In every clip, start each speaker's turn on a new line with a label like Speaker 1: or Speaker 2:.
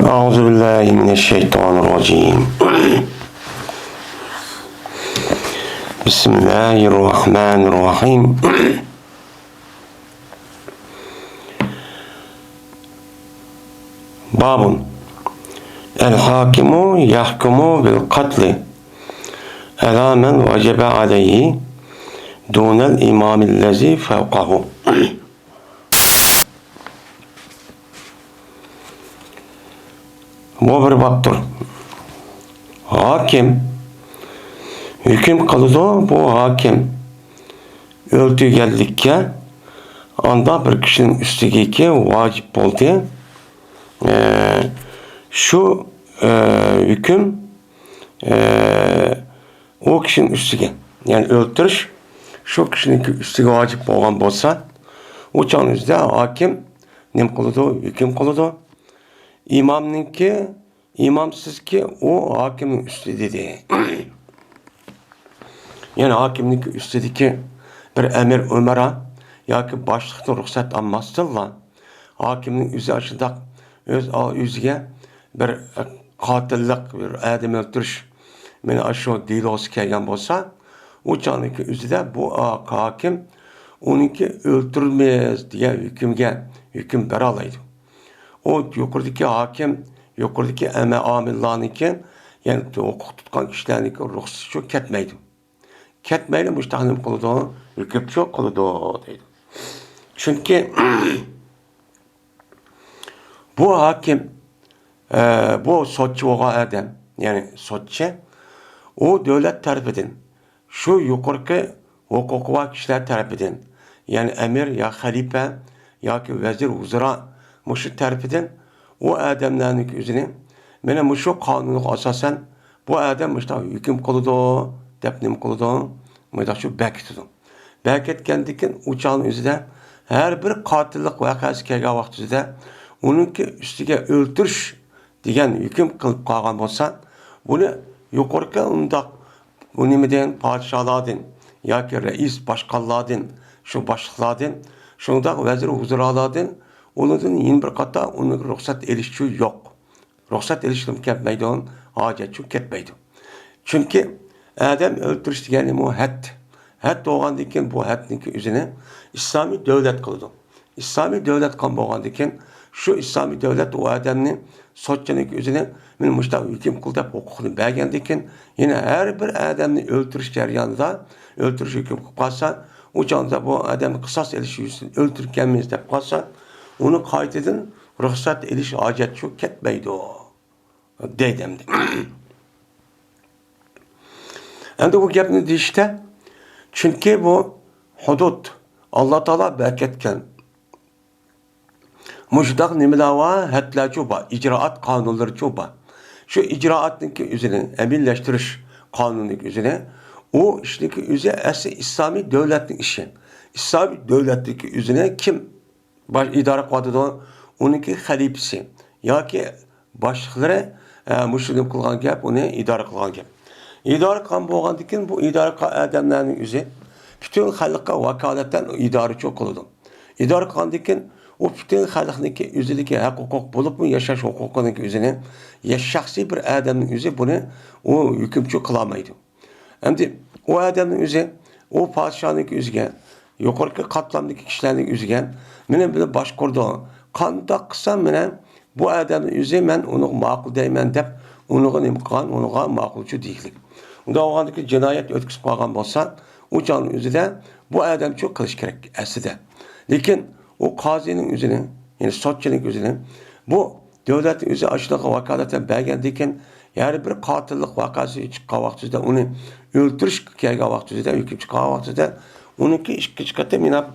Speaker 1: أعوذ بالله من الشيطان الرجيم بسم الله الرحمن الرحيم باب الحاكم يحكم بالقتل على من وجب عليه دون الإمام الذي فوقه. Bu bir baptır. Hakim hüküm kılıdı, bu hakim öldü geldikçe anda bir kişinin üstündeki vacip oldu. Şu hüküm o kişinin üstüge, yani öldürüş şu kişinin üstüge vacip olan olsa o çağınızda hakim nem kılıdı, hüküm kılıdı. İmamınki, imamsız ki o hakimin üstü dedi. Yani hakimlik üstüdeki bir emir Ömer'a ya ki başlıkta ruhsat almazsınlar. Hakimin yüzü açıda öz yüzüge bir katillik, bir adam öldürüş beni aşağı değil olsa kelgen olsa o çağındaki yüzüde bu hakim onunki öldürülmez diye hüküm beralaydı. O yukarıdaki hakim, yukarıdaki amillarınki, yani hukuk tutkan kişilerinki ruhsat çok ketmeydi. Ketmeyle müştahının kılıdı, hüküm çok kılıdı dedi. Çünkü bu hakim, bu sotçu olan adam, yani sotçu, o devlet tarafından, şu yukarıki hukuk kişiler tarafından, yani emir ya halife ya ki vezir, uzura, müşrik tarafından o adamların yüzünü, bana müşrik kanunu asasen bu adam müşrik hüküm kılıdı, depnim kılıdı, müşrik şu bekledim. Bekletkendikin uçağın yüzüde her bir katillik vakası kelgen vaktinde onunki üstüge öldürüş degan hüküm kılıp kalgan olsa bunu yukarıki undaq bu nimeden padişahlardan yoki reis başkanlardan şu başlıklardan şundaq vezir huzuralardan onlardan yeni bir qatta onun ruhsat erişişi yok. Ruhsat erişim ketmeydi, hacet çok ketmeydi. Çünkü adam öldürüş degan o had. Had doğandikin bu hadninki üzerine İslami devlet kıldı. İslami devlet kan doğandikin şu İslami devlet o adamni soççanik üzerine men müştak hüküm kıldı hukukunu bergendikin yine her bir adamni öldürüş jarayonida öldürüş hüküm kalsa o çağda bu adamı kısas erişi öldürkenmiz dep kalsa onu kaydedin ruhsat eriş hacet çok ketmeydi o deydemdi. Endi bu gapni deyishda çünkü bu hudud Allah Teala berketken müştak nimeler var, hadlar çoba, icraat kanunları çoba. Şu icraatınki üzerine, emirleştiriş kanununki üzerine, o işteki üzerine asli İslami devletin işi. İslami devletteki üzerine kim idare kıladı onunki halifesi. Ya ki başlıkları müşrikim kılgan gap, onu idare kılgan gap. İdare kılan boğandikin bu idare adamların üzerine bütün halka vakaletten idare çok kılıdı. İdare kılandikin o bütün halkınki üzerindeki hak hukuk bulup mu yaşaş hukukunun üzerine ya şahsi bir adamın üzerine bunu o hükümçü kılamaydı. Şimdi o adamın üzerine o padişahın üzerine yukarıki katlamdaki kişilerin üzerine benim böyle başkurdu. Kanda kısa mene bu adamın üzerine ben onu makul deymen dep onun imkan ona makulçu değillik. Onda oğandaki cinayet ötküsü kalgan olsa o canın üzerine bu adam çok kılış gerek aslında. Lakin o kazinin üzerine, yani sotçının üzerine, bu devletin üzerine aşılık vakaleten belgendeyken, yani bir katillik vakası çıkan vaktinde, onu öldürüş kelgen vaktinde, hüküm çıkan vaktinde, onunki iki katı minap,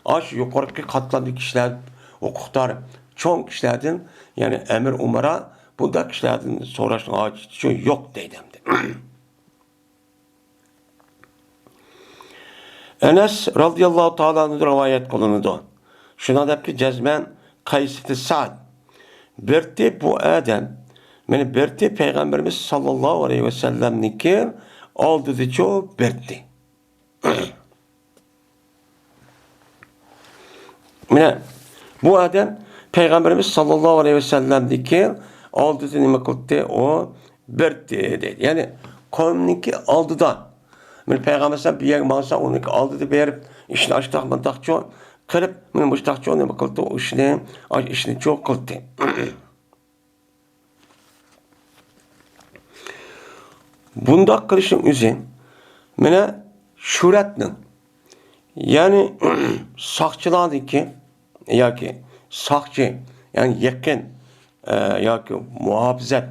Speaker 1: aş yukarıki katlandığı kişiler, hukuktar, çoğun kişilerden, yani emir umara, bunda kişilerden sonrasında acı yok deydemdi. Enes radıyallahu ta'ala'nın rivayet kılındı. Şuna da ki cezmen Kays-ı Sa'd. Berti bu adam, yani berti Peygamberimiz sallallahu aleyhi ve sellem'ninki oldu da çok berti. Yani bu adam Peygamberimiz sallallahu aleyhi ve sellem'ninki Aldıda nima qildi? O berdi deydi. Yani kavmniki aldıda. Men Peygamber sen bir yer mağsa onunki aldıda berip işini açtaq mındaqçı qilib, men mustaqçı nima qildi? O işini çok qildi. Bundaq qilishning o'zi mana shuratning, ya'ni soqchilarniki yoki soqchi, ya'ni yaqin yoki muhofizat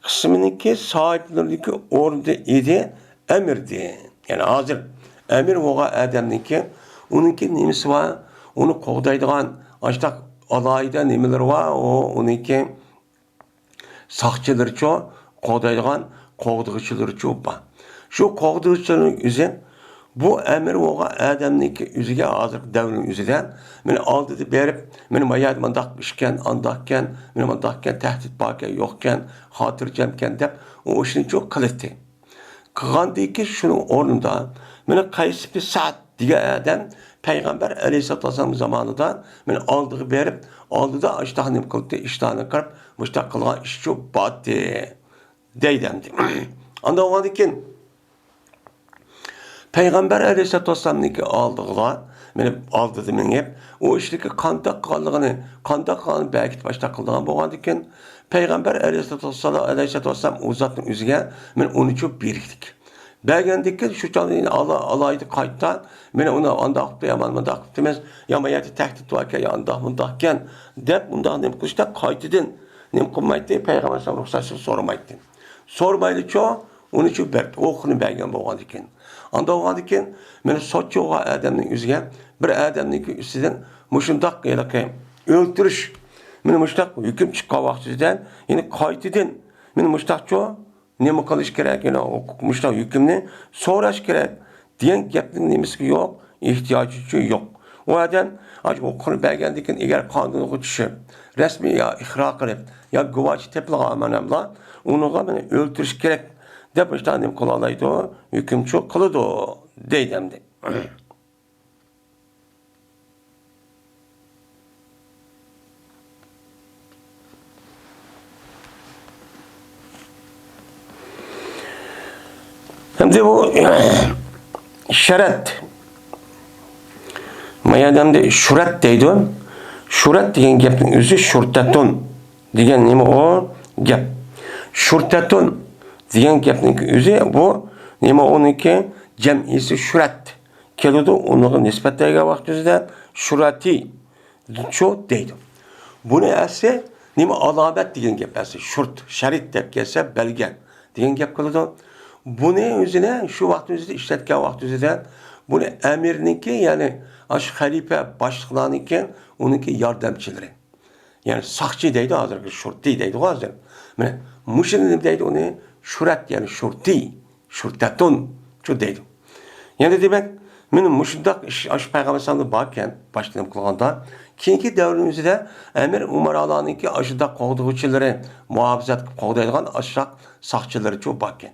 Speaker 1: qisminiki sohiblarniki o'rnida edi, amirdi. Yani hozir amir bo'lgan odamniki uniki nimasi bor, uni qo'g'daydigan ashtaq alayida nimalar bor, uniki soqchilarcha qo'g'daydigan qo'g'dag'ichilarcha bor. Shu qo'g'dag'ichilarning o'zi bu amir bo'lgan odamniki o'ziga hozir davrning o'zida meni oldida berib, meni mayad mandaq ishkan, andaqkan, meni mandaqkan tahdid borkan, yo'qkan, xotirjamkan deb u ishni cho'q qildi. Qilgandiki shuning o'rnida meni Qays ibn Sa'd degan odam payg'ambar alayhissalatu vasallam zamonida meni oldiga berib, oldida ashtaq nim qildi, ishlarni qilib, mushtaq qilgan ish cho'q botdi deydimdi. Anda o'g'andikin Peygamber Aleyhisselatü Vesselam'nınki aldıqlar, meni aldıdı menip, o işteki qandaq qanını belki başta qıldığan boğandikin, Peygamber Aleyhisselatü Vesselam o zatın üzüge, men onu çok birikdik. Belgendikin şu canını alaydı kayıttan, meni ona andaqıptı, yaman mındaqıptı, mez yamayatı tehdit varken, ya mındaqken, dep bundaq nem kılışta kayıtıdın, nem kılmaydı, Peygamber Aleyhisselam ruhsatçı sormaydı. Sormaydı çoğu, onu çok berdi, oğunu belgen boğandikin. Anda oğandikin, meni soçu oğa adamның üzüge, bir adamның üstüden muşundaq öldürüş, meni muştaq hüküm çıqqa vaqtisidan, yani qaytidin, meni muştaq çoğu, nemi qilish kerak, yani muştaq hükümni so'rash kerak, degan gapning nemisi yo'q, ehtiyoji yo'q. O adam, oqini bergandikin, eğer qonunga tushib, rasmiy ya ixro qilib, ya guvochi tepilgan amanamlar, unuga meni öldürüş kerak. Dep işte nim kılalaydı o, hüküm çok kılıdı o, deydemdi. Hem de bu şerat. Mayadamda şurat deydi o. Şurat degen gapning özü şurtatun degen nima o gap. Şurtatun degan gapning o'zi bu nima uniki jam'isi shurat keladi, uniga nisbatlagan vaqtida shurati cho deydi. Buni asli nima alomat degan gap, asli shurt sharit deb kelsa belgan degan gap qiladi. Buni o'zini shu vaqt o'zida ishlatgan vaqtida buni amirniki, ya'ni ash xalifa boshliqlarniki, uniki yordamchilari, ya'ni soqchi deydi, hozirgi shurti deydi hozir. Mana mushuni deydi, uni shurat, yani shurti, shurtatun şu deydi. Yani demek, benim muşundaq iş Peygamber sallallahu barken başlanıp kılganda, keyinki devrimizde emir umaralarınki aşıda qoğdug'uchilari, muhafizat qoğdaydigan aşaq saqchilari çok barken.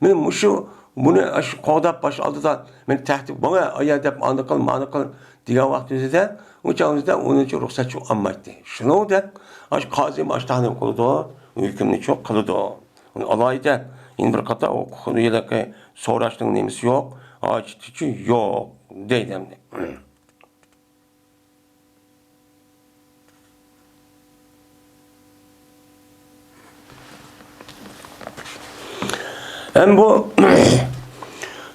Speaker 1: Benim muşu bunu qoğdab baş aldıda, men tahdid bana aya deb mani qil degan vaqtimizda, o'chog'imizda onun çok ruxsat çok almaydi. Şunu deb qozim ashtahni qildi, hükümni çok qildi. Alayda bir qator huquqiylarga so'rashning nemisi yo'q, hojati yo'q deydimdi. Hem bu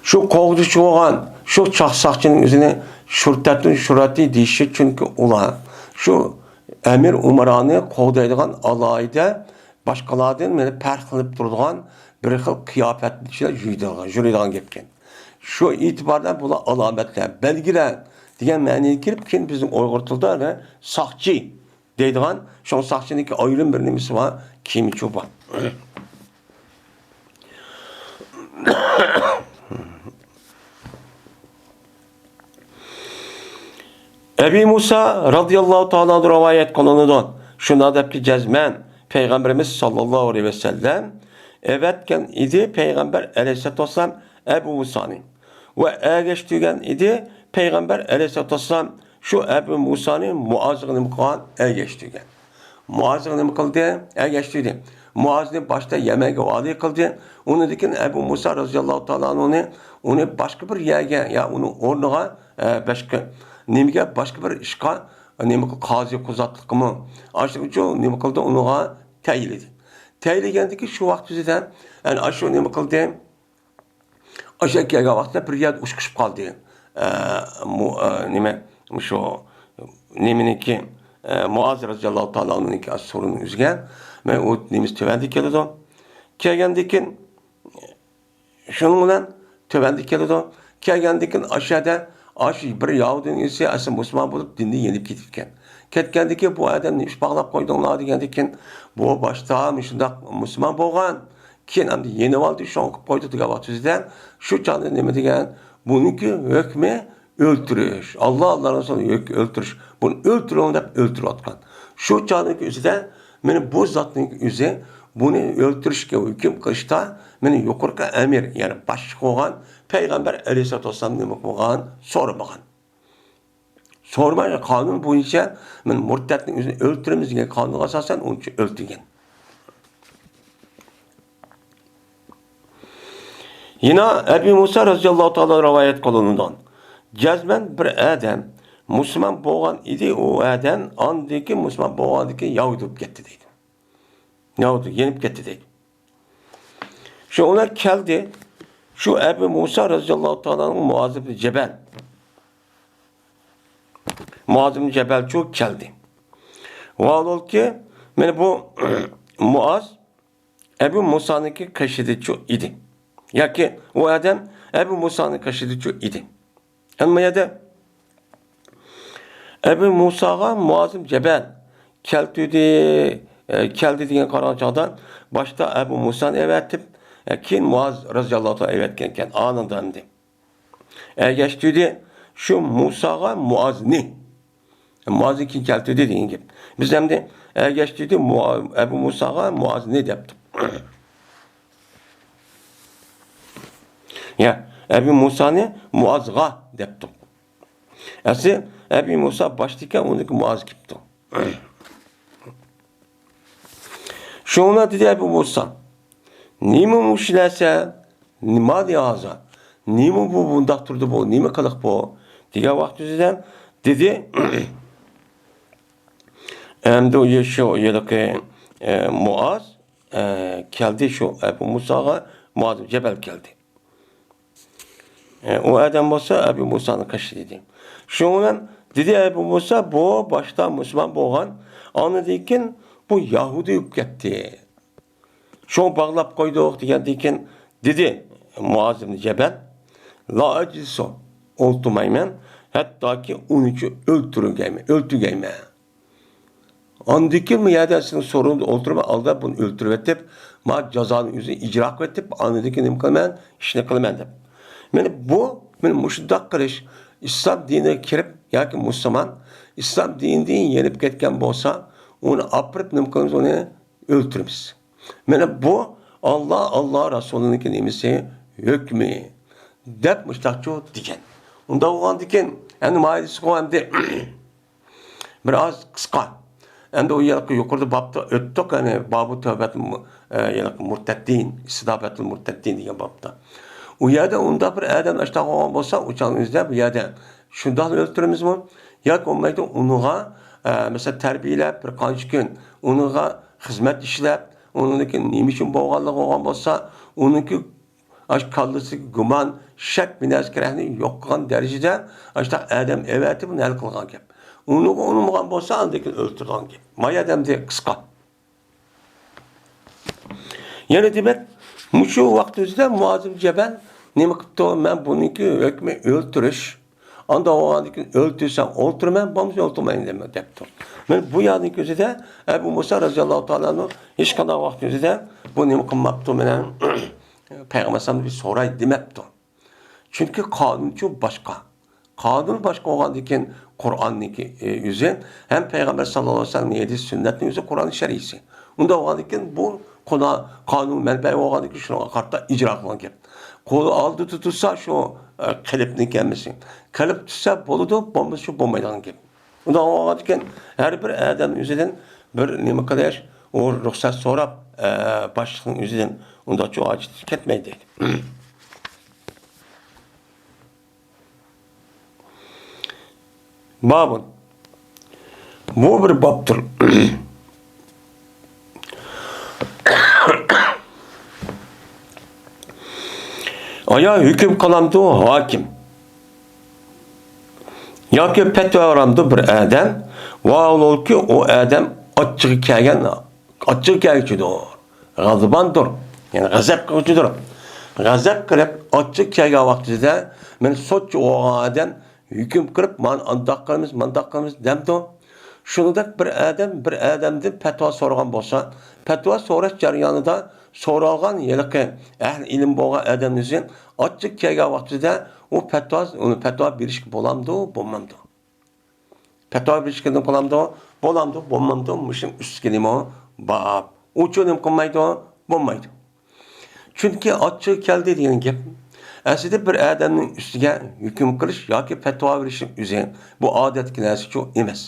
Speaker 1: şu qo'g'dichi bo'lgan shu chaqsaqchining o'zini shurtatun shurati deyishi, chunki ular shu amir umarani qo'g'daydigan alayda başqalardan meni farq qilib turadigan bir xil qiyofatni yuradigan gapkan. Shu e'tibordan bular alomatlar, belgilar degan ma'noga kirib, keyin bizning Uyg'ur tilida soqchi deydigan, shu soqchiniki ayrim bir nimasi bor, kiyimi bor. Ebu Musa radıyallahu ta'ala rivayet kılınıdı. Şuna depki cezmen Peygamberimiz sallallahu aleyhi ve sellem evetken idi Peygamber aleyhissalatu vesselam Ebu Musa'nın ve ergeçtigen idi Peygamber aleyhissalatu vesselam şu Ebu Musa'nın muazığını mukağın ergeçtigen. Muaz'ı nima qildi? Ergashtirdi. Muaz'ni boshda Yamanga vali qildi. Undan keyin Abu Musa roziyallohu taolo uni boshqa bir yerga, ya uni o'rniga boshqa nimaga boshqa bir ishga nima qozi quzatliqmi? Shuning uchun nima qildi? Uniga tayinladi. Tayinlagandiki shu vaqt o'zida, ya'ni shu nima qildi? O'sha kelgan vaqtda bir yer ushqishib qoldi. Nima shu nimaniki Muaz roziyallohu taoloning as-suruni uzgan. Men u nimiz tövəndi keladi. Kelgandan keyin shuning bilan tövəndi keladi. Kelgandan keyin aşağıda bir Yahudining isi asl musulmon bo'lib dinni yenib ketgan. Ketgandan keyin bu odamni ish bog'lab qo'ydinglar degandan keyin bu boshda shundoq musulmon bo'lgan. Keyin endi yenib oldi, shon qilib qo'ydi degan vaqtida shu chog'da nima degan? Buniki hukmi o'ltirish. Alloh Rasuli o'ltirish. Buni o'ltiring deb o'ltirayotgan. Shu chog'ning o'zida meni bu zotning o'zi buni o'ltirishga hukm qilishda meni yuqorqi amir, ya'ni boshliq bo'lgan payg'ambar alayhisolatu vasallam nima qilgan? So'ramagan. So'rmagan qonun bo'yicha men murtadning o'zini o'ltiramiz degan qonunga asosan uncha o'ltirgan. Yine Ebu Musa roziyallohu taolo rivoyat qilingan. Jazman bir adam Müslüman bo'lgan edi, u adam andiki Müslüman bo'lgandiki Yahudi bo'lib ketdi deydi. Yahudi yenib ketdi deydi. Shu ular keldi. Shu Ebu Musa roziyallohu taoloning Muaz ibn Jabal. Muaz ibn Jabal çok keldi. Vallahi ki men bu Muaz Ebu Musa'nınki kaşıdıcı idi. Ya ki o adam Ebu Musa'nın kaşıdıcı idi. Ama ya da Ebu Musa'ga Muaz ibn Jabal keldi degan qaranchaqdan başta Ebu Musa'nı evetip keyin Muaz roziyallohu taolo evetkenken anında endi. Ergashdi şu Musa'ga Muaz'ni Muaz'ı kim keldi degan gap. Biz endi ergashdi Ebu Musa'ga Muaz'ni depdik. Ya Ebu Musa'nı Muaz'ga depdik. Asli Ebu Musa baştayken ondaki Muaz gipti. Şuna dedi Ebu Musa, nima muşilese, nima diyaza, nima bu bundak turdu bu, nima kılık bu, diye vaktizden dedi, hem de o şu yedeki Muaz geldi şu Ebu Musa'ga, Muaz Cebel geldi. O adam olsa Ebu Musa'nın kaşı dedi. Şuna dedi Ebu Musa, bu başta Müslüman boğan, anladıyken bu Yahudi hükketti. Şunu bağlap koyduk diyendiyken dedi Muaz ibn Cebel, la aciso oltumayman, hatta ki 13'ü öldürgeyme. Andaki miyadesinin sorunu olturma alda bunu öldürüvetip, ma cezanın yüzünü icra etip, andaki nim kılman, işine kılman dep. Yani bu, benim muşuddak kırış, İslam dinine kirip, ya ki Müslüman, İslam dinini yenip ketken bolsa, onu apırıp nim kılımız onu öldürürüz. Yani bu Allah Resulü'nün nemisi hükmü. Dep müştakçı diken. Onda olan diken, yani maidisi koyamdı. Biraz kıska. Yani o yılki yukarıda babda öttük, yani babu tövbetil murteddin, istidabetil murteddin diye babda. O yerde onda bir adam açtak olan olsa, uçağınızda bir yerde şundan öldürürüz mü? Ya ki olmaydı onuğa, mesela terbiyelep, bir kaç gün, onuğa hizmet işlep, onunki nimişin boğanlığı olan olsa, onunki kallısı güman, şek binazkerahini yokkan derecede, işte adam eveti bunu el kılgan gibi. Onu olsa, andaki öldürgen gibi. Maya demde kıska. Yani demek, şu vaktimizde Muaz ibn Cebel nima qilibdi? Men buniki hukmi o'ltirish. Anda o'g'andiki o'ltirsam o'ltirman, bo'lmasa o'ltirmayman debdi. Men bu yerning o'zida Abu Musa roziyallohu taolani hech qanday vaqtimizda bu nima qilmabdi meni payg'ambarimiz bir so'ray demabdi. Chunki qonunchi boshqa. Qonun boshqa bo'lgandan keyin Qur'onniki o'zi ham payg'ambar sallallohu alayhi vasallam hadis sunnatning o'zi Qur'on sharisi. Unda bo'lgandan keyin bu qonun manbai bo'lgandan keyin shunga qarata ijro qilingan gap. Qo'li oldi tutilsa shu qilibni kelmisi. Qilib tutsa bo'ladi, bo'lmasa shu bo'lmaydigan gap. Unda bo'lgandan keyin har bir odam o'zidan bir nima qilish, o ruxsat so'rab boshliqning o'zidan unda cho'q ochib ketmaydi deydi. Babun. Bu bir bobdir. Aya hüküm kılamdı o hakim. Yoki petva veramdı bir adam. Va ol ki o adam açığı kelgichidir. G'azabondir. Yani g'azab qiluvchidir. G'azab qilib açığı kelgan vaqtida men sotchi o adam hüküm qilib, "Man andoq qilamiz, mandoq qilamiz" demdi. Shuningdek bir adamdan fatvo so'ragan bo'lsa, fatvo so'rash jarayonida so'ralgan yiliqi ahli ilm bo'lgan odamning ochiq kelgan vaqtida u uni fatvo berishga bo'lamdi, bo'lmamdi. Fatvo berishga bo'lamdi, bo'lmamdi. Mushim ustiga nima bab. Uchun nima qilmaydi, bo'lmaydi. Chunki ochiq keldi degan gap aslida bir odamning ustiga hukm qilish yoki fatvo berish o'zi bu odatga narsa emas.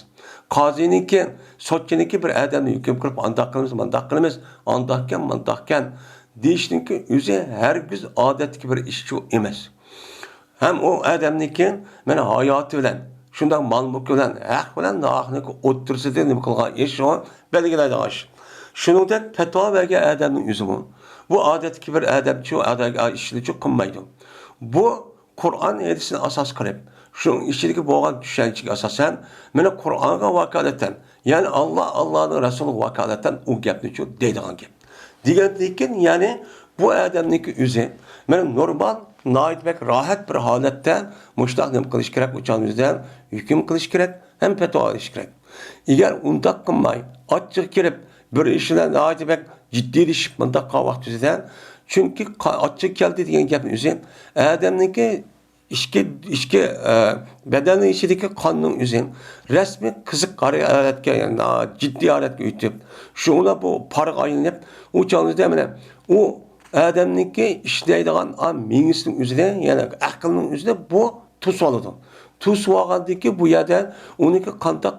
Speaker 1: Qoziniki, sotchiniki bir odamni hukm qilib, andoq qilamiz, mandoq qilamiz, andoqkan, mandoqkan deyishniki o'zi hargiz odatga bir ish emas. Ham o odamniki mana hayoti bilan, shunday mol-mulk bilan, haq bilan nohaqniki o'ttirsida nima qilgan ish o belgilaydigan ish. Shuningdek fatvo bergan odamning o'zi bu odatga bir odamchi ishni qilmaydi. Bu Qur'on hadisini asos qilib, shu ichidagi bo'lgan tushunchaga asosan, mana Qur'onga vakolatan, ya'ni Allohning Rasuliga vakolatan u gapni deydigan gap. Degandan ya'ni bu odamniki o'zi mana normal, noyatbek rohat bir holatda mushtaq nima qilish kerak, o'chamizdan hukm qilish kerak, ham fatvo olish kerak. Agar undaq qilmay, ochiq kirib bir ishlar noyatbek jiddiylashib bundaq qolgan vaqtida chunki ochiq keldi degan gapni o'zi odamniki ishga badanning ichidagi qonning o'zi rasmiy qiziq harakatga, jiddiy harakatga o'tib, shuna bu farq aylanib, u chog'da mana u odamniki ishlaydigan miyasining o'zida, ya'ni aqlning o'zida bu tus oladi. Tus olgandiki bu yerda uniki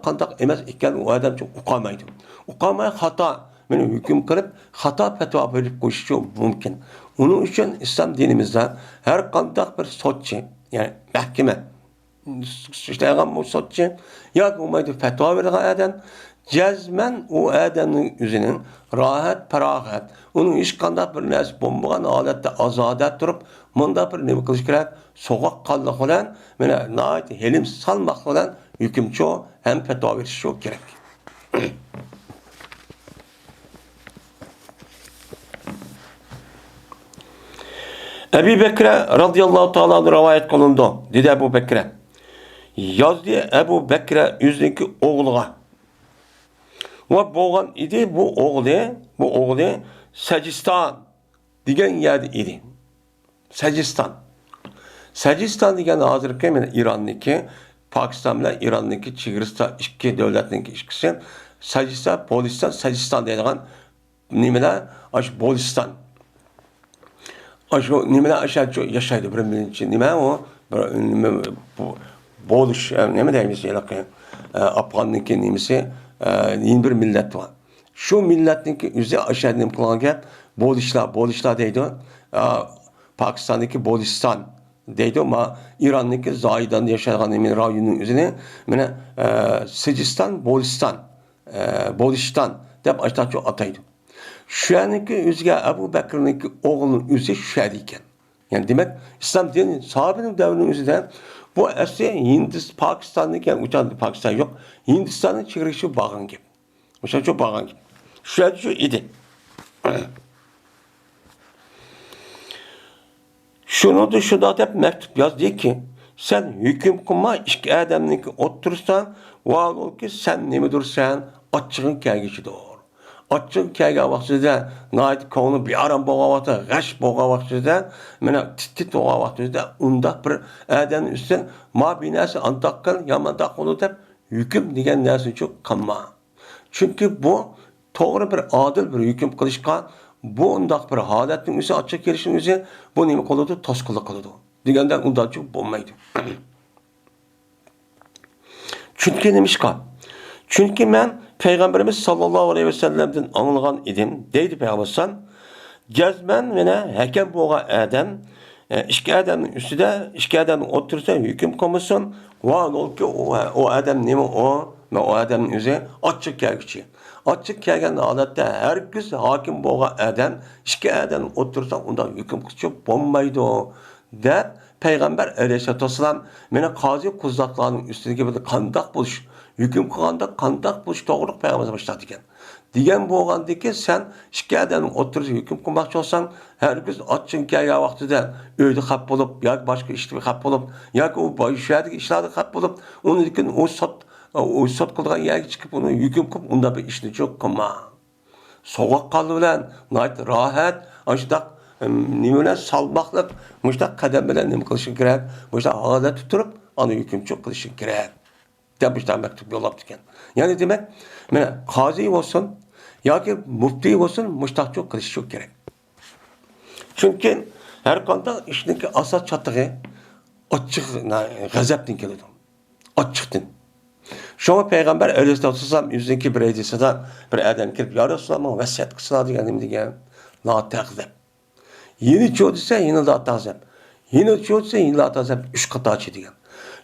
Speaker 1: qandoq emas ekan u odam uqolmaydi. Uqolmay xato meni hukm qilib, xato fatvo berib qo'yishi mumkin. Uning uchun islom dinimizda har qanday bir sotchi, ya'ni mahkama ishlaydigan bu sotchi yoki umaydi fatvo beradigan odam jazman u odamning o'zining rohat, farohat, uning hech qanday bir narsa bo'lmagan holatda ozoda turib, bunda bir nima qilish kerak? So'g'oq qonliq bilan, mana noit hilm salmoq bilan hukmchi ham fatvo berishi kerak. Ebu Bekir'e radıyallahu ta'ala rivayet kılındı. Dedi Ebu Bekir'e. Yazdı Ebu Bekir'e yüzdeki oğluğa. Ve boğan idi bu oğlu Secistan degen yerde idi. Secistan degen hazırlıkta yani İran'daki, Pakistan ile İran'daki Çiğristan iki devletindeki ikisi. Secistan dediğin nimeler? Bolistan. Aşko nimeler aşağı yaşaydı bir bilinci. Nime o? Boluş, ne diyeyimiz yalakı? Afgan'daki nimesi yeni bir millet var. Şu milletteki üzeri aşağı nime kullanırken Bolişlar deydi. Pakistan'daki Bolistan deydi ama İran'daki Zahidan'da yaşayan nimenin rayonunun üzerine yani Sicilstan, Boliştan deyip aşağı çok ataydı. Şu anki üzge Ebu Bekir'nin oğlunun üzü şu iken. Yani demek İslam dinin sahabenin devrinin üzerinde bu esri Pakistan'daki yani uçan Pakistan yok. Hindistan'ın çıkışı bağın gibi. Mesela çok bağın gibi. Şu idi. Şunu da şurada hep mektup yaz diye ki sen hüküm kılma iki adamın ki oturursan var ol ki sen ne mi dursan açığın kelgiçi doğru. Açık kelgan vaqtida nayt konu bir aram bo'lgan vaqtida, g'ash bo'lgan vaqtida, mana tit bo'lgan vaqtida unda bir odamning ustidan mabinasi antoqqan yomandaq qildi deb hukm degan narsa uchun qilma. Chunki bu to'g'ri bir adil bir hukm qilishga bu undaq bir holatning o'zi ochiq kelishning o'zi bu nima qiladi? To'sqinlik qiladi. Degandan undan bo'lmaydi. Chunki nimishqa? Chunki men Peygamberimiz sallallahu aleyhi ve sellem'den anılgan idim. Deydi Peygamber gezmen mene hakem boğa adam iki adamın üstüde iki adamın otursa hüküm koymasın. Var ol ki o adam nemi o adamın üzeri açık gelgiçi. Açık gelgen halatda herkes hakim boğa adam iki adam otursa ondan hüküm kılçıp bombaydı o. De Peygamber aleyhissalatu vesselam mene kazi kuzaklarının üstündeki bir kandak buluş. Hüküm kılganda kandak buluş doğruluk Peygamber'e başladı iken. Diyen boğandaki sen şikayetten oturup hüküm kurmakçı olsan herkes açın ya vaxtida öyle kap bulup ya başka işte kap bulup ya o başka işlerde kap bulup onun için o sot kılgan yerge çıkıp onu hüküm kurup onda bir işini çok kılma. Soğuk kalı bilen rahat aşıdak nimene salmaklık müştak kadem bilen nim kılışın gerek müştak ağada tuturup onu hüküm çok kılışın gerek. Demişler mektup yollap diken. Yani demek kazi olsun ya ki mufti olsun müştak çok kılışı çok gerek. Çünkü her konuda işindeki asas çatığı açık gazaptin keledi. Açıktın. Şoma Peygamber aleyhissalatu vesselam yüzündeki bir edisinden bir adam kirip ya Resulallah vesiyet kısına diyen la tağzap. Yeni çoğuduysa yeni la tağzap. Yeni çoğuduysa yeni la tağzap 3 kat açı diyen.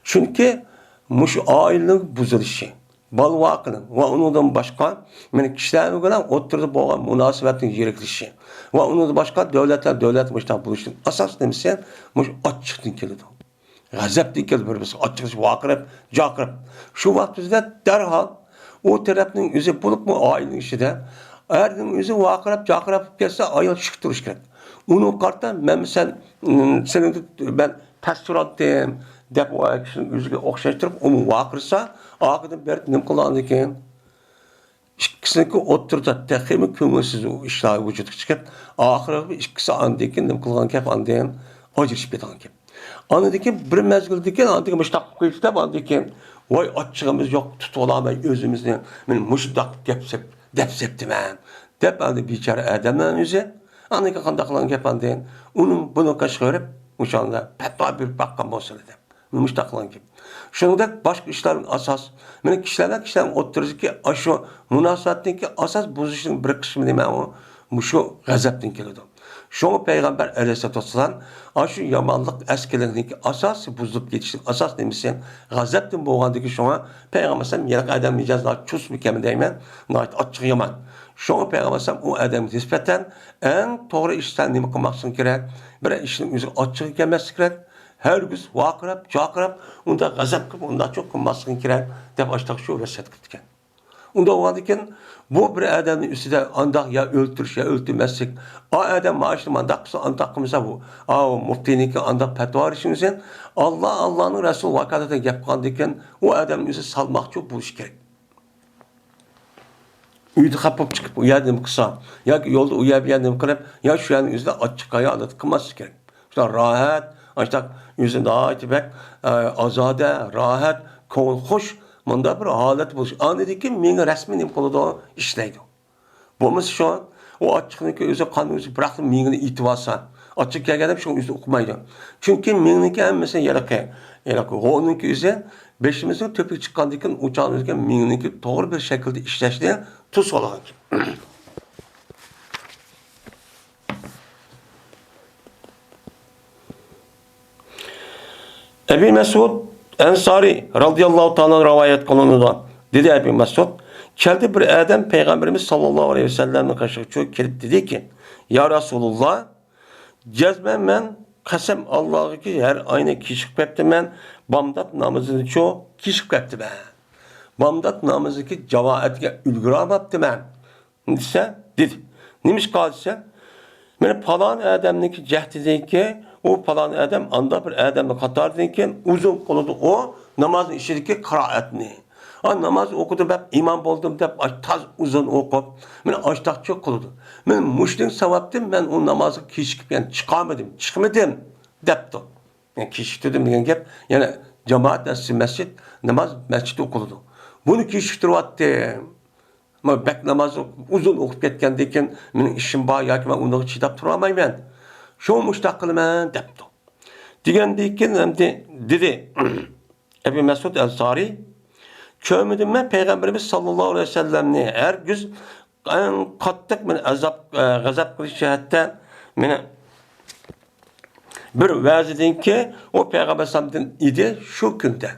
Speaker 1: Çünkü muş ailenin buzuluşu. Bal vakının ve onundan başka kişilerin göre oturdu boğan münasibetin gereklişi. Ve onundan başka devlet müşten buluştun. Asas demişsen muş açıktın keledi. Gazap dikel birbirisi açıkçası vakırıp, cakırıp. Şu vaktimizde derhal o tarafının yüzü bulup mu ailenin içinde erdin yüzü vakırıp, cakırıp gelse ayol şık duruş gerek. Onun karttan ben ben pastorat diyeyim, dep o kişinin yüzüne okşaştırıp onu vakırsa ağırdan beri nem kılandı ki ikisini oturda tekimi kümülsüz o işler vücudu çıkıp ahırı ikisi andaki nem kılan kep andayım acır şipetan kep. Anladaki bir mezgildeki anladaki müştak kıyıfta andaki vay açığımız yok tutulamay özümüzden men müştak depseptim ben. Dep andı biçare adamın yüzü anladaki kandaklan kep andayım onun bunu kaşırıp uşağında petva bir bakkan bolsun dedim. Müştaklan kep. Şundak başka işlerin asas. Men kişilerin oturuzdaki aşu münasebetindeki asas bozuşun bir kısmı demem o. Muşu gazaptan keledi. Şoňa Peygamber aleyhissalatu vesselam aşu yamanlık eskelerindeki asas buzulup geçişlik asas demişsen gazaptan boğandıki şoňa Peygamber sallam ýerek adam micazlar çus mükemmel deymen nayt açyk yaman. Şoňa Peygamber sallam o adam nispeten en toğry işten nime kılmaksın gerek. Bir işin üzü açyk gelmesi gerek. Herkes vakırıp, çakırıp, onda gazap kılıp, onda çok kılmasın gerek. Dep açtak şu vesiyet kıldıkken. Onda o iken bu bir adamın üstüde andak ya öldürüş ya öldürmezsek o adam maaşlı andak kılsa andak kılsa bu. O muftiniki andak petva işinizden Allah'ın Resul vakadete yapkan diken o adamın üstüne salmak çok bu iş gerek. Uydu kapıp çıkıp uyadım kısa. Ya yolda uyabiyandım kılıp ya şu yanın üstüne açık ayağı alıp kılması gerek. İşte rahat, açtak yüzü daha etibek, azade, rahat, kol hoş. Manda bir halet buluş. Anladı ki meni resmini kılıda işleydi. Bu şu an o açıklıkı özü kanı özü bıraktı meni itivasa. Açık geldim şu yüzü okumaydı. Çünkü meni ki mesela yaraka. Onun ki özü beşimizin töpük çıkandıkken uçağın özü meni ki doğru bir şekilde işleşti. Tuz olarak. Ebi Mesud Ensari radıyallahu ta'ala rivayet kılınıyor. Dedi Ebi Mesud, geldi bir adam Peygamberimiz sallallahu aleyhi ve sellem'e karşı çok gelip dedi ki, ya Resulullah, cezmen men kasem Allah'ı ki her aynı kişik pepti men, bamdat namazını çok kişik pepti ben. Bamdat namazı ki cavaatge ülgüram yaptı ben. Neyse, dedi. Neymiş kalsa? Mene palan adamniki cehdideki o palan adam anda bir adamı katardıyken uzun koludu o namazın işideki kıraatini. Namaz okudu ben imam oldum dep taz uzun okup men açtak çok koludu. Men muştin sevaptım ben o namazı kişikip yani çıkmadım depti. Yani kişiktirdim diyen gep yani cemaat nasıl mescid namaz mescid okuludu. Bunu kişiktirvattım. Ama bek namazı uzun okup ketgendeyken mening işim var yoki men uni chidab turamayman. Shu mushtaq qilaman debdi. Degandeyken endi dedi Ebu Mesud el-Sari Kömüdüm men Peygamberimiz sallallahu aleyhi ve sellemni her güz en qattiq men g'azab qilish jihatda meni bir va'zidinki o Peygamber sallamdan idi şu kunda.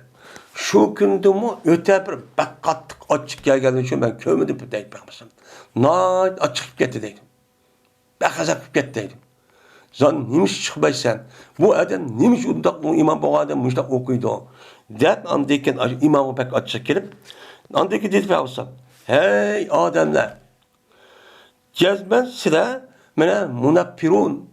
Speaker 1: Şu kundimi o'ta bir bak qattiq ochiq kelgani uchun men kömüdüm deydi Peygamber sallam. Nayt ochiq ketdi deydi. G'azab ketdi deydi. Zan nimiş çıkmaysan, bu adam nimiş undaq imam bu adam müştaq okuydu. Dep andayken imamı pek açık gelip, andaki dedi Peygamber, hey adamlar, cezben size mene munappirun,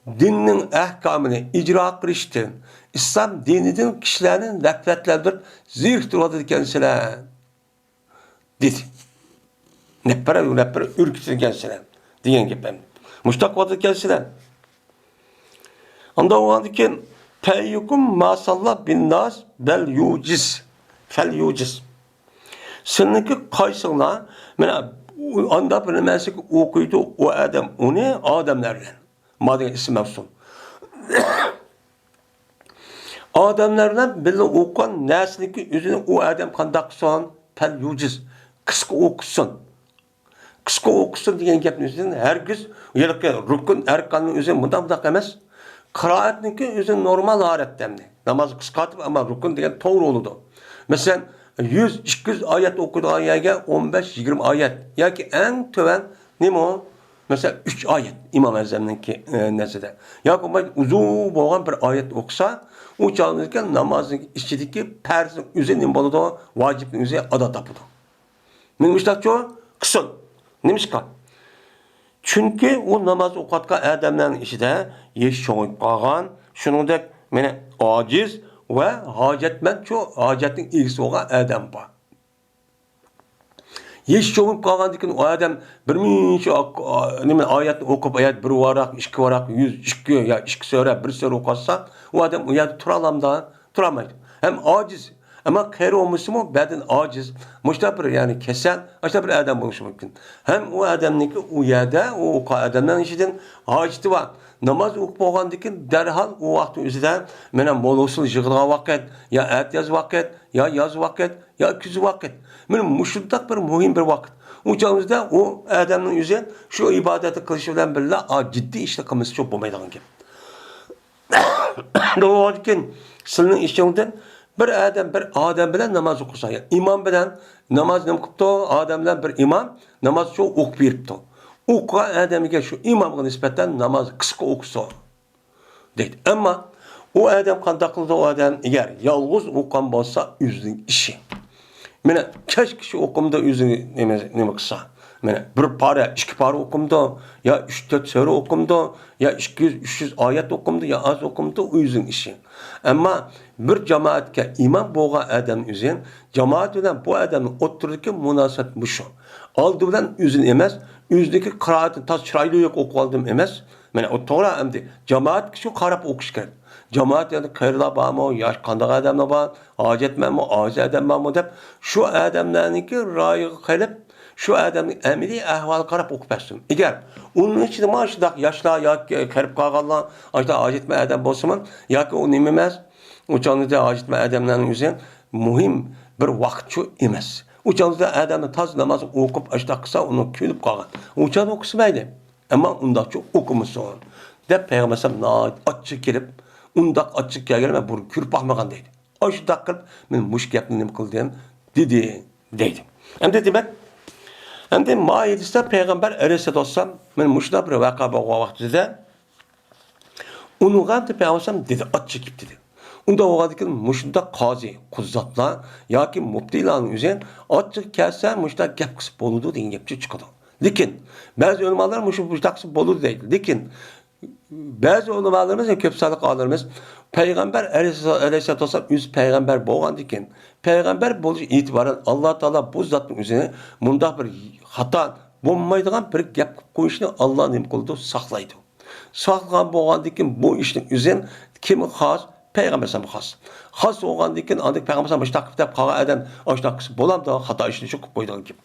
Speaker 1: dinin ahkamını icra kırıştın, İslam dininin kişilerinin nefretlerdir, zirh duradı kendisine, dedi. Neppere ürkütün kendisine, diyen gibi. Müştaq vadı kendisine. Onda o andiken feyyukum masallah bin nas bel yuciz. Fel yuciz. Seninki kaysınlar, mena anda bir mesik okuydu o adam, onu adamlarla. Madem isim mevsun. Adamlarla birle okuyan neslinki üzerine o adam kandak son fel yuciz. Kıska okusun. Kıska okusun diyen gapni üzerine herkes rukun erkanın üzerine bundan emas. Kıraatninki üzerine normal haretemdi. Namazı kıskatıp ama rukun diyen doğru oldu. Mesela 100-200 ayet okuduğu yerge 15-20 ayet. Ya ki en töven neymi o? Mesela 3 ayet İmam Azam'ınki nezide. Ya ki uzun boğan bir ayet okusa o çalınırken namazın içindeki perzin üzerine boludu, vacibin üzerine ada tapıdı. Minmişler çoğu kısın. Neymiş ki? Çünkü o namaz okatkan adamların içinde yeş çoğun kalgan, şunundaki mene aciz ve hacetmen çoğu hacetin ilgisi olan adam var. Yeş çoğun kalgan dikin o adam bir ayet okup ayet bir varak, iki varak, 100, ya iki söre, bir söre okatsa o adam o yerde turalamda turamaydı. Hem aciz. Ama kayri olmuşsa mı beden aciz. Müştabir yani kesen, işte bir adam bulmuş mümkün. Hem o adamınki o yerde, o adamdan işiden haceti var. Namaz okup oğandikin derhal o vaktin üzerinde menen bolusul jığılğa vakit, ya et yaz vakit, ya yaz vakit, ya küzü vakit. Benim müşuddak bir mühim bir vakit. O çağımızda o adamın üzerinde şu ibadeti kılışı bilen birle ciddi işte kılması çok bulmaydığı gibi. Doğru ki sılının işçiliğinden bir adam bilen namaz okusa, yani imam bilen namaz nem kıptı, adam bilen bir imam namaz çok ok biripti. Okuğa adamıge şu imamga nispetten namaz kıska okusa deydi. Ama o adam kandaklıda o adam eğer yalğız okukan bolsa üzünün işi. Mene keşke şu okumda üzünü neme kısa. Mene bir para, iki para okumda, ya 3-4 sure okumda, ya 200-300 ayet okumda, ya az okumda o üzün işi. Ama bir cemaatke imam boğa adam üzün, cemaat bilen bu adamın otururken münasebet bu şu. Aldı bilen üzün emez, üzdeki kıraatın tas çıraylı yok oku aldım emez. Mene o doğru emdi. Cemaat şu karap okuş gerek. Cemaat yani kayırla bağımı, yaş kandak adamla bağım, acetmen mi, aciz adam bağımı deyip, şu adamlarınki rayı kayıp, şu adamın emri ahval karap okupasın. Eğer onun için maaşıdak yaşla ya karıp kalganlar, acıda acetmen adam bolsun, ya ki o nimemez, o canlıda acetmen adamların üzerine mühim bir vakitçu emez. O canlıda adamın taz namazı okup acıda kısa onu külüp kalgan. O canlı okusumaydı. Ama ondan çok okumuşsun. De Peygamber açık gelip, undak açık gelip bunu kürüp bakmagan deydi. Açık kılıp men muş gapni nima qildim dedi deydi. Endi demek endi Maidesda Peygamber aleyhissalatu vassalam men muşda bir vaqa bo'lgan vaqtida unugan Peygamber dedi açık dedi. Unda o'g'adikin mushda qozi, quzzatlar yoki muftilarning o'zi açık kelsa mushda gap qilib bo'ladi degan gap chiqadi. Lekin ba'zi ulamolar mushu qilib bo'ladi deydi. Lekin bazı ulamalarımız, köp sadık ağlarımız, Peygamber aleyhissalatü vesselam yüz peygamber boğandı iken, peygamber buluş itibaren Allah Teala bu zatın üzerine mundaq bir hata bulmaydıgan bir gap koyuşunu Allah nim kıldı, saklaydı. Saklagan boğandı iken bu işin üzerine kimi xas? Peygamber sana xas. Xas boğandı iken andık peygamber sana müştaq dep qağa adam aştaq kısı bolam da hata işini çok koyduğun gibi.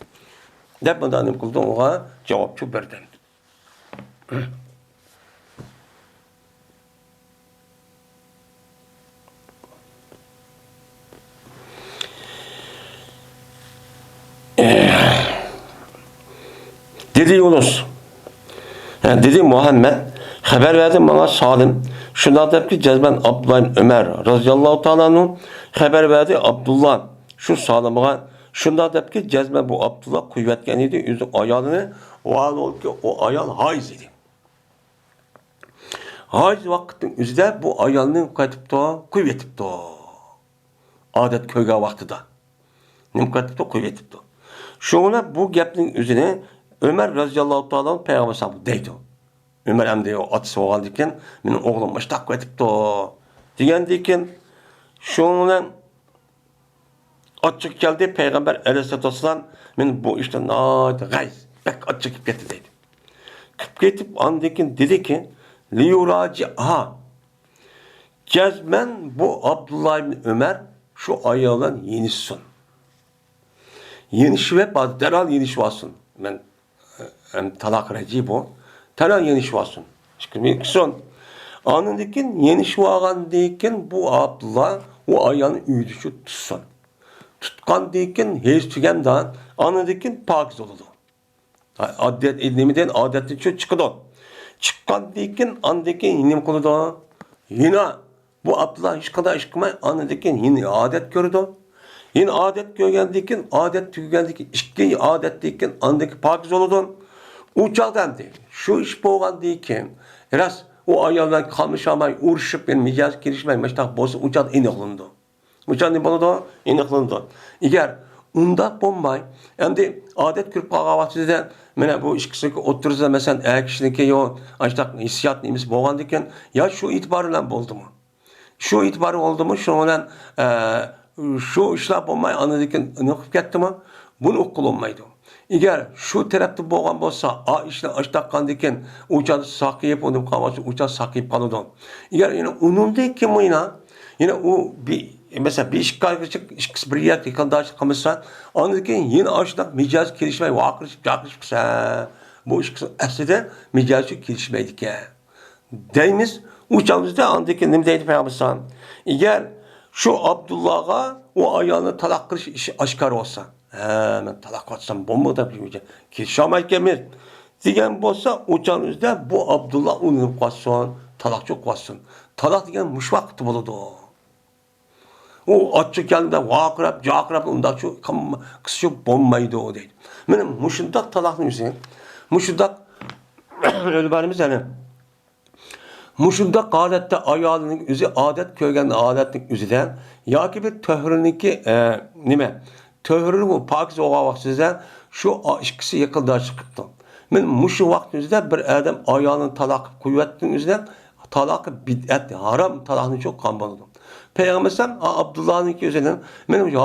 Speaker 1: Dep bundan nim kıldı, oğa cevapçı berdi. Dedi Yunus. Yani dedi Muhammed, haber verdi bana Salim. Şundan dep ki cezben Abdullah ibn Ömer radıyallahu ta'ala'nın haber verdi Abdullah. Şu Salim'a şundan dep ki cezben bu Abdullah kuvvetken idi. Yüzü ayalını o ayal haiz idi. Haiz vaktin üzde bu ayalının kayıtıp da kuvvetip da. Adet köyge vaktida. Nim kayıtıp da kuvvetip da. Şuna bu gepnin üzerine Ömer radıyallahu ta'ala peygamber sallallahu deydi. Ömer hem de o atısı olgan diken, benim oğlum başta kayıtıp da. Diyen diken, şuna açık geldi peygamber aleyhisselatü vesselam, benim bu işte naydı gayz, bek açık gitti deydi. Gitip andikin dedi ki, liyuraci aha, cezmen bu Abdullah ibn Ömer şu ayağından yenişsin. Yeniş ve derhal yeniş vasın. Ben talak reci bu. Derhal yeniş vasın. Çıkırmayın son. Anındikin yeniş vagan deyken bu Abdullah o ayağını üydüşü tutsun. Tutkan deyken hez tügen dağın anındikin pakiz oldu. Adet ednemiden adetli çok çıkıdı. Çıkan deyken andaki yine konu da yine bu Abdullah hiç kadar işkımay anındikin yine adet gördü. Yine adet görgendiyken, adet tügendiyken, işki adet deyken andaki pakiz oldu. Uçaktan değil. Şu iş boğan deyken, biraz o ayağından kalmış ama uğraşıp benim micaz girişmeyi meştak bozsa uçak iniklandı. Uçak ne bana da iniklandı. Eğer unda bombay, hem de adet kürp kağavatsızdan, mene bu işkisi oturursa mesela eğer kişideki yo, açtak hissiyat neyimiz boğan deyken, ya şu itibarıyla oldu mu? Şu itibarı oldu mu? Şu olan şu işler olmayı anladıkken ne okup gitti mi? Bunu okul olmaydı. Eğer şu tarafta boğan olsa, işte açtakkan diken uçağı sakıyıp onu kalması uçağı sakıyıp kalırdı. Eğer yine onundaki mi yine o bir mesela bir iş karışık iş bir yer yıkandaş kalmışsa anladıkken yine açtak micaz gelişmeyi vakırışıp yaklaşıksa bu iş aslında micaz gelişmeydi ki. Deyimiz uçağımızda anladıkken ne deydi peygamber? Eğer şu Abdullah'a o ayağını talak kırış işi aşkar olsa. Ben talak atsam bomba da bilmeyeceğim. Ki Şamay kemir. Diyen olsa uçağınızda bu Abdullah onu katsın. Talak çok katsın. Talak diyen muşvak buldu. O açık geldiğinde vakrap, cakrap ondan çok kısa bombaydı o değil. Benim muşundak talakın üzerine. Muşundak öyle barimiz yani. Muşunda adette ayağının üzü adet köygen adetlik üzüden ya ki bir töhrününki nime töhrünü bu pakiz oğa vaxtizden şu işkisi yakıldığa çıktı. Men muşu vaktimizde bir adam ayağının talak kuvvetinin üzüden talak bid'at haram talakını çok kanbaladı. Peygamber'den Abdullah'ın ki üzerinden benim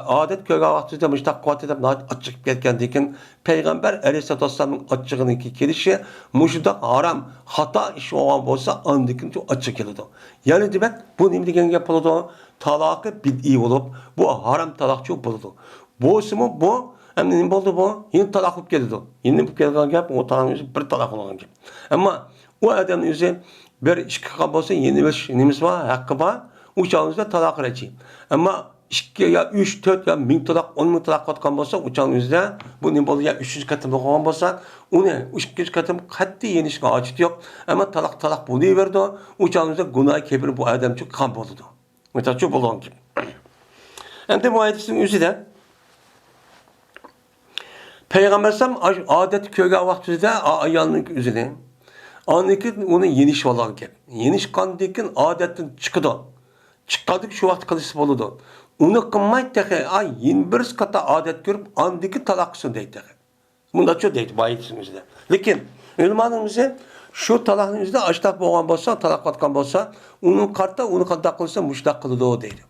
Speaker 1: adet köyge vaxtizde müştak kuvvet edip açık getken diken Peygamber Aleyhisselatü Vesselam'ın açığının ki gelişi muşuda haram hata iş olan olsa andikin çok açık geldi. Yani demek bu ne degen yapıldı? Talakı bid'i olup bu haram talak çok buldu. Bu mu bu hem ne oldu bu? Yine talak geldi. Yine bu gelgen gap o talağın bir talak olan gap. Ama o adamın üzerine bir iş kablosu yeni bir nimiz var hakkı var. Uçağınızda talak reci. Ama 2 ya 3, 4 ya 1000 talak, 10 bin talak katkan olsa uçağınızda bu ne olur ya 300 katım olan olsa o ne? 300 katım katı yenişme açık yok. Ama talak bunu verdi. Uçağınızda günah kebir bu adam çok kamp oldu. Mesela çok olan gibi. Hem de bu ayetin üzerinde Peygamber Sam adet köyge vaktinde ayağının üzerine anlık onu yeniş olan gibi. Yeniş kan dikin adetin çıkıdı. Çıkardık şu vakit kalısı boludu. Onu kılmayı tehe ay 21 kata adet görüp andaki talaksın deydi. Bunda çok deydi bayitimizde. Lakin ülmanımızda şu talakımızda açtak boğan bolsa, talak vatkan bolsa, onun kartta onu kadar kılsa müştak kılıdı o deydi.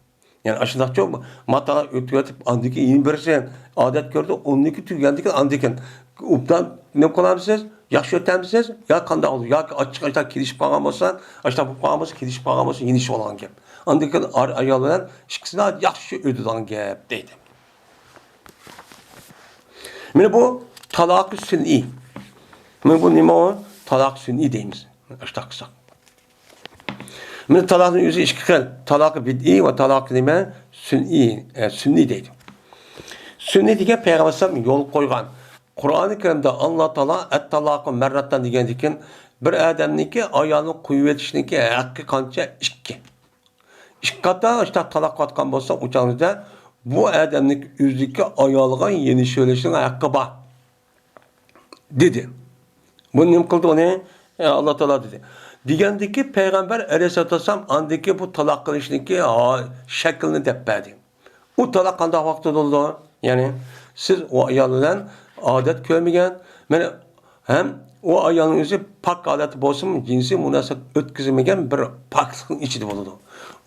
Speaker 1: Yani aşırı çok mu? Matala ötüyatip andaki 21 adet gördü, ondaki tüygendeki andiken. Uptan ne kullanmışsınız? Yaxşı ötəmsiz, ya kanda olur. Ya açık kirişip kalmasan, açık bu kalması kirişip kalmasan yeniş olan gap. Andaki ayarlanan işkisine yaxşı ödülen gap deydi. Mene bu talak-ı sün'i. Mene bu nima o? Talak sün'i deyimiz. Açık kısa. Mene talakın yüzü iki kıl. Talak-ı bid'i ve talak-ı nime sün'i deydi. Sünni diye Peygamber yol koygan. Qur'oni Karimda Alloh taolo at-talaqu marratan degandan keyin bir odamniki ayolni qo'yib etishniki haqqi qancha? 2. İki qator işte talaq atgan bo'lsa, o'changizda bu odamning o'zidagi ayolga yeni söyleshning haqqi bor. Dedi. Bunu nim qildi uni? Alloh taolo dedi. Degandiki payg'ambar alayhisolatu vasallam andiki bu talaq qilishniki shaklini deb berdi. U talaq qanday vaqtda bo'ldi? Ya'ni siz o ayol bilan odat ko'rmagan, mana ham o ayolning o'zi pak odati bo'lsin, jinsiy munosabat o'tkazmagan bir paklikning ichida bo'ladi.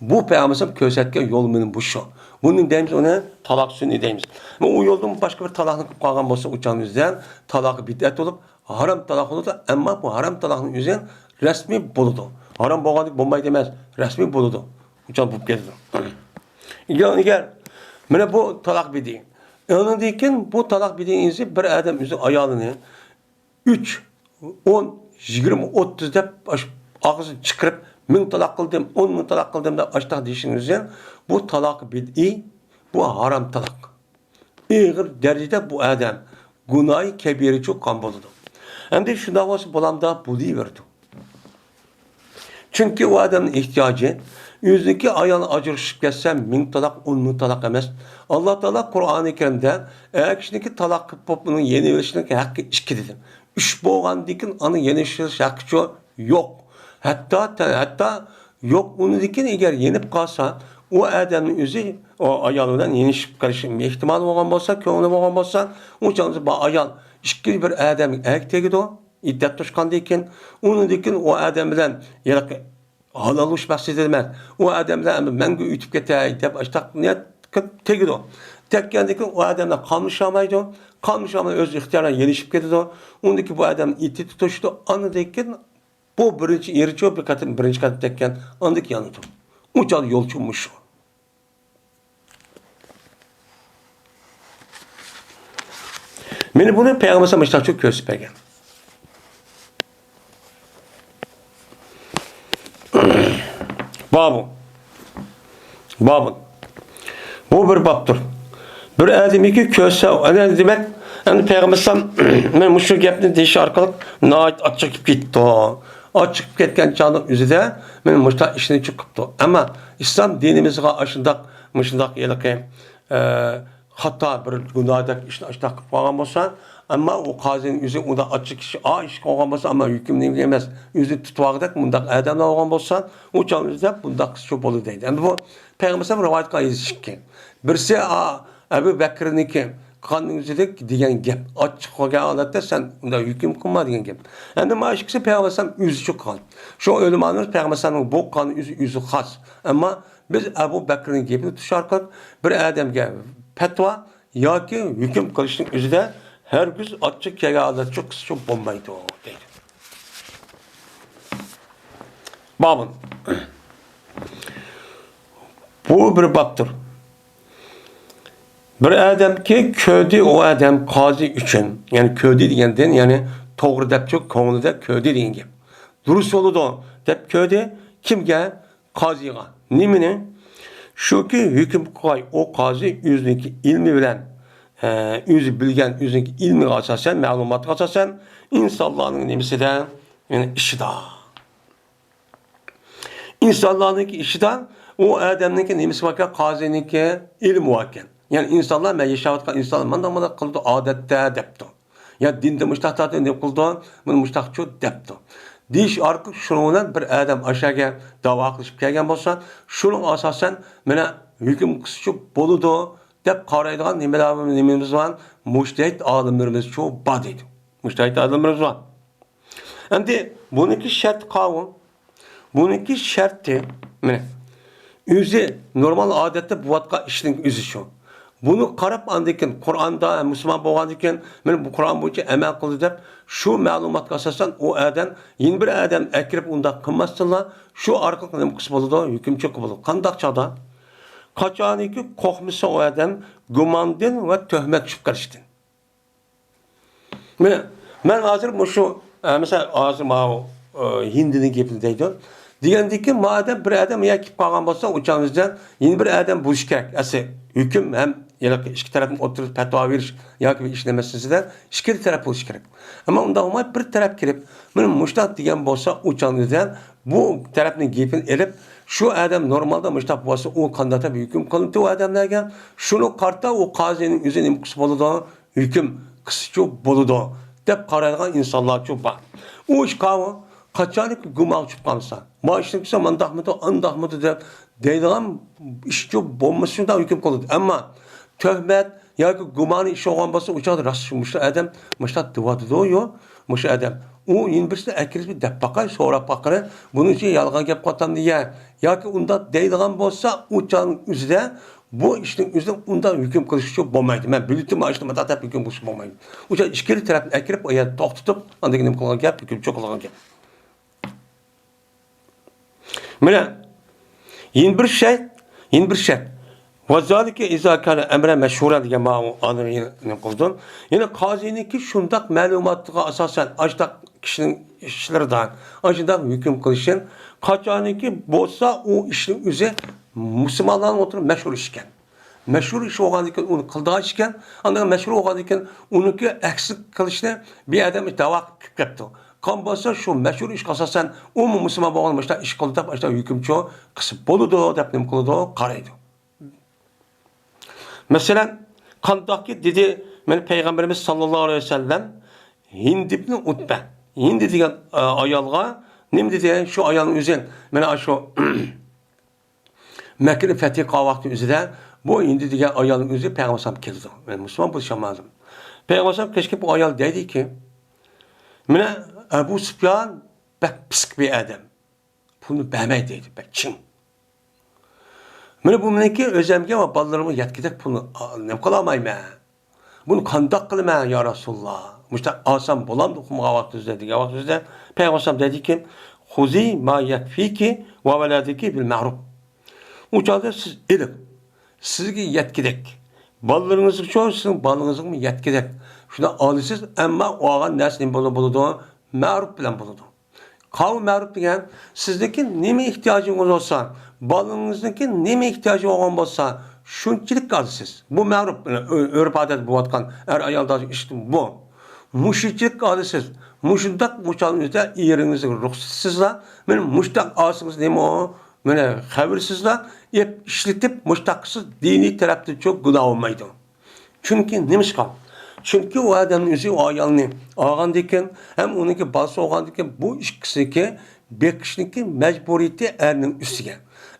Speaker 1: Bu payg'ambar ko'rsatgan yo'l meni bu shu. Buning deymiz uni talaq sunniy deymiz. U yo'ldan boshqa bir talaqni qilib qolgan bo'lsa, o'changizdan talaq bid'at bo'lib, harom talaq bo'ladi, ammo bu harom talaqning o'zi rasmiy bo'ladi. Harom bo'lgandek bo'lmaydi emas, rasmiy bo'ladi. O'chang bo'lib ketadi. Eğer mana bu talaq bid'i. Ondan keyin bu talaq bid'i'ni bir odam o'zi ayolini 3, 10, 20, 30 deb og'zini chiqarib 1000 talaq qildim, 10 talaq qildim deb açtaq deyishingiz bu talaq bid'i, bu haram talaq. Ağır derecede bu adam gunohi kabira çok kan bo'ladi. Endi shunday bo'lsa bo'lamda bu deyverdi. Çünkü o adamın ihtiyacı yüzdeki ayağını acırışıp geçsem 1000 talak, 10 talak emas. Allah Teala Kur'an-ı Kerim'de eğer kişideki talak popunun yeni verilişindeki hakkı 2 dedim. 3 boğan dikin anı yeni verilişi hakkı yok. Hatta yok onu dikin eğer yenip kalsa o adamın özü o ayağından yeni karışım ihtimal olan olsa, köngülü olan olsa o canlısı bu ayağın 2 bir adamın ayak tegidi o. İddet tuşkan dikin, onu dikin o adam bilen yani halaluş bahsedilmez. O adam bilen mengü ütüp getey dep açtak niyet tegidi o. Tekken dikin o adamla kalmışamaydı o. Kalmışamaydı öz ihtiyarına yenişip getidi o. Ondaki bu adam iti tutuştu. Anı dikin bu birinci yerici bir katın birinci katın tekken andaki yanıdı. Uçal yolcuymuş o. Beni bunu Peygamber Sallallahu çok göstergen. Babın. Bu bir babdır. Bir adamiki köse, ne demek? Yani Peygamber Sallallahu şu gapni deyiş arkalık nait açık gitti. Açık ketken canın üzerinde men muşta işini çıkıptı. Ama İslam dinimizge aşındak muşundak yelke hatta bir günahdak işini açık falan olsa ama o kazinin yüzü onda açık işi iş olgan olsa ama hükümlü demez. Yüzü tutuvagdak mundak adamlar olgan olsa o canınızda bundak şu bolu deydi. Yani bu Peygamber Sallallahu rivayet kayızışken. Birisi Ebu Bekir'ninki kanın yüzüdek diyen gep. Açık olgan alatta sen onda hüküm kılma diyen gep. Yani maaşıksı Peygamber Sallallahu yüzü çok kan. Şu ölüm anımız Peygamber Sallallahu bu kanın yüzü khas. Ama biz Ebu Bekir'nin gepini tuşarken bir adam gep. Petva ya ki hüküm kılışın yüzüde her gün açık yağda çok kısa bombaydı o deydi. Babın. Bu bir babdır. Bir adam ki köydü o adam kazi için yani köydü diyenden yani doğru dep çok konuda köydü deyin gibi. Durus oldu da dep köydü kimge kaziga. Nimini? Şu ki hüküm koy o kazi yüzdeki ilmi bilen yüzü bilgen yüzdeki ilmi asasen, malumat asasen insanların nimisi de yani işi da. İnsanların işi de o adamın nimisi vakit kazinin ilmi vakit. Yani insanlar ben yaşavatkan insanlar manda kıldı adette depto. Ya dinde müştahtatı ne kıldı? Bunu müştahtçı depto. Diş artık şununla bir adam aşağıya dava kılışıp gelgen olsa şunun asasen bana hüküm kısıcı boludu dep qaraydigan nimemiz var? Müştehit alimlerimiz çok bad idi. Müştehit alimlerimiz var. Endi buniki şart qavun. Buniki şartı mene. Özü normal adette bu vatka işinin özü şu. Bunu qarab andikin Kur'an'da Müslüman bolgandikin men bu Kur'an boyunca emel qildi deb şu ma'lumotga asosan o adam yeni bir adam akirib unda qilmasdinlar şu orqali nima qilsa bo'ladi hukmchi bo'ladi. Qandaq chog'da qachoniki qo'rqmasa o adam gumondan va tuhmat tushib qolishdi. Men hozir shu mesela hozir hindini gapini deydi. Degandiki madem bir adam ya kelib qolgan bo'lsa o'chamizdan yeni bir adam bo'lish kerak. Asli hukm ham yani iki tarafın oturup petva veriş yoki bir işlemesizden ikili taraf bo'lishi kerak. Ama unda olmay bir taraf kirib, "Men mushtaq degan bo'lsa, u changidan bu tarafning gapini elib, shu adam normalda mushtaq bo'lsa, u qanday hukm qilindi u odamlarga, shuni qarta u qozining o'zi nima qilsa bo'ladi, hukm qilsa bo'ladi" deb qaraydigan insonlar ko'p bor. U ish qavi qachonki gumon chiqib qolsa, "Boshliqsa mandaqmidi, andaqmidi" deb deydigan ish ko'p bo'lmasa hukm qiladi. Ammo töhmet yoki gumoni ish olgan bo'lsa, u chog'da rost mushu adam mushtaq deyotdi yo, mushu adam u inbirsa akirib deb baqay, so'rab baqara, buning uchun yolg'on gap qotamdi yoki unda deydigan bo'lsa, u chog'ning o'zida bu ishning o'zida unda hukm qilish uchun bo'lmaydi. Men bildim, mana matata hukm qilish bo'lmaydi. U chog' ikkili tarafni akirib, o yerda to'xtatib, unda nima qilgan gap, hukm cho'qilgan gap. Mana bir şey. Vazalike izâ kâne emre meşhûren degan ma'noni qildim. Ya'ni qoziniki shundaq ma'lumotga asosan ajdaq kishining ishlaridan, ajdaq hukm qilishing qachoniki bo'lsa u ishning o'zi musulmonlarning o'tirib mashhur ish ekan. Mashhur ish bo'lgandan keyin uni qildigan ish ekan, undan mashhur bo'lgandan keyin uniki aksi qilishni bir odam da'vo qilib ketdi. Qon bo'lsa shu mashhur ish asosan u musulmon bo'lgan bo'lsa ish qildi deb ashta hukmchi qisib bo'ladi deb nima qiladi, qaraydi. Mesela qandaqki dedi men Peygamberimiz sallallohu alayhi vasallam Hind ibn Utba. Hind degan ayolga nima dedi? Shu ayolning o'zi mana shu Makka fatih qavaqti o'zida bu Hind degan ayolning o'zi Payg'ambar keldi. Men musulmon bo'lsam Payg'ambar keşke bu ayol dediki, "Mana Abu Sufyan bak pis bir adam. Bunu bermey dedi. Bak kim? Mana bu meniki o'zimga va bolalarga yetkizib pulni nima qilamayman. Buni qandoq qilaman ya Rasululloh? Mushta oson bo'lamdi o'qimagan vaqtingizda degan vaqtingizda Payg'ambar dediki, "Xuzi ma yakfiki va waladiki bil ma'ruf." U chog'da siz ilm sizga yetkizdik. Bolalaringiz uchun sizning bolalaringizga yetkizdik. Shuni olasiz, ammo olgan narsa nima bo'ladi? Ma'ruf bilan bo'ladi. Qav ma'ruf degan sizniki nima ehtiyojingiz bo'lsa, bolangizniki nima ehtiyoji bo'lgan bo'lsa, shunchalik qilasiz. Bu ma'ruf urf odat bo'layotgan er ayollar ish bu. Mushchilik qilasiz. Mushundaq muchalingizda eringizni ruxsatsizlar, men mushtaq olsangiz nima? Mana xabarsizlar, ishlatib mushtaqsiz diniy tarafdan çok gunoh olmaydi. Chunki nima ishqal? Çünkü o adamın özü o ayalını ağandıkken hem onunki balsı ağandıkken bu işkisiki bekişniki mecburiyeti erinin üstüge.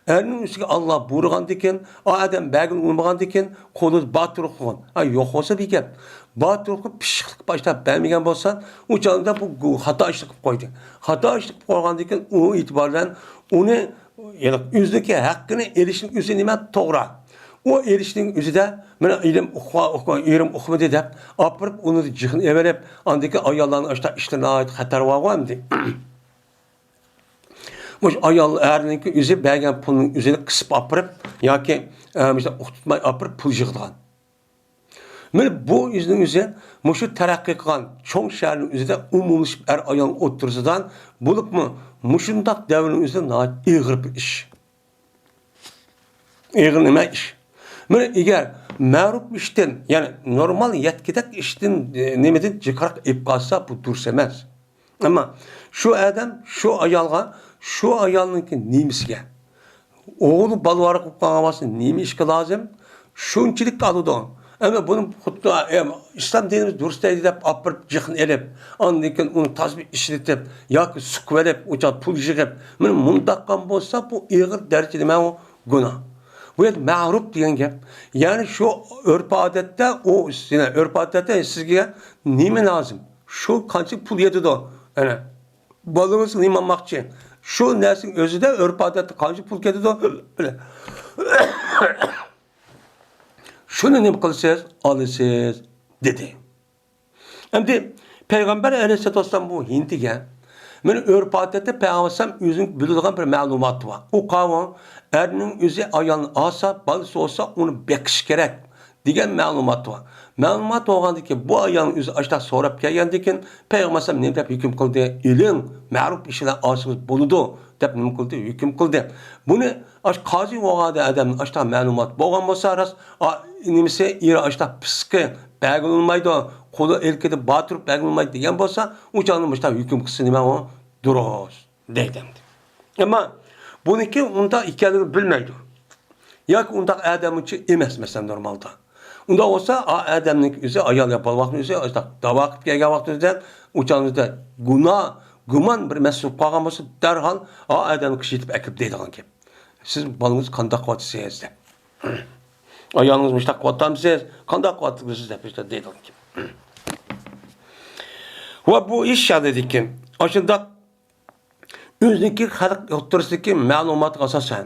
Speaker 1: Erinin üstüge Allah buyurgandıkken o adam belgin olmagandıkken kolu batırık olan. Yok olsa bir gap. Batırık pişiklik başta vermegen bolsan o canında bu hata işlik koydu. Hata işlik koygandıkken o itibaren onu yani üzdeki hakkını erişin üzü nime doğru. O erişinin özü de bana ilim okumadı dep, apırıp onu cihın everip, andaki ayalların aşta işlerine ait hatar var mı? Bu ayal erninki özü belgen pulun üzerine kısıp apırıp, ya ki işte okutmayı apırıp pul yığılan. Böyle bu yüzünün özü, şu terakki kılan çoğun şehrin özü de umulmuş er ayalın otursadan, bulup mu, muşundak devrinin özü de ait iğir bir iş. İğir neme iş? Böyle eğer ma'ruf işten yani normal yetkidek işten nemedin çıkarak ipqalsa bu dursemez. Ama şu adam şu ayalınki nimisiga oğlu balvarı qilgan nima ishga lazım? Shunchalik alıdı. Ama bunun xuddi İslam dinimiz durust deydi deb apirib jihn elib, ondan keyin uni tasbih ishlatib yoki suqvelib, o'cha pul yig'ib, mana mundaqqan bo'lsa bu ig'ir darajada mana gunoh. Bu ma'ruf degan gap. Ya'ni shu urf odatda o urf odatda sizga nima lazım? Shu qancha pul yetadi? Ana bolangiz nima olmoqchi? Shu narsaning o'zida urf odatda qancha pul ketadi? Şunu nima qilasiz? Olasiz dedi. Endi Peygamber Aleyhisselatü Vesselam bu Hindiga men urf odatda Peygamber o'zining biladigan bir ma'lumot bor. U qavm erning o'zi ayolni olsa, balasi olsa uni beqish kerak degan ma'lumot bor. Ma'lumot bo'lgandan bu ayolning o'zi ashta so'rab kelgandan keyin payg'ambar alayhisalom nima deb hukm qildi? Iling, ma'ruf ishlar osingiz bo'ladi deb nima qildi? Hukm qildi. Buni qozi bo'lganda adam ashta ma'lumot bo'lgan bo'lsa, ras nimasi ira ashta piski bag'ilmaydi, qo'li erkida batirib bag'ilmaydi degan bo'lsa, u jonning ashta hukm qilsa nima u? Durust deydi. Ammo buniki unda ekanligini bilmaydi. Yoki unda adam uchun emas masalan normalda. Unda olsa adamning o'zi ayol yapal vaqtni o'zi davo qilib kelgan vaqtida o'chanizda gumon bir mas'ul qolgan bo'lsa darhol adamni kishi yetib akib deydigan gap. Siz bolangiz qanday qilyapsiz deb. Ayolingiz mushtaq qilyapsiz, qanday qilyapsiz deb deydigan gap. Va bu ish shadidiki, o'shunda o'ziniki xalq o'tirisidagi ma'lumotga asosan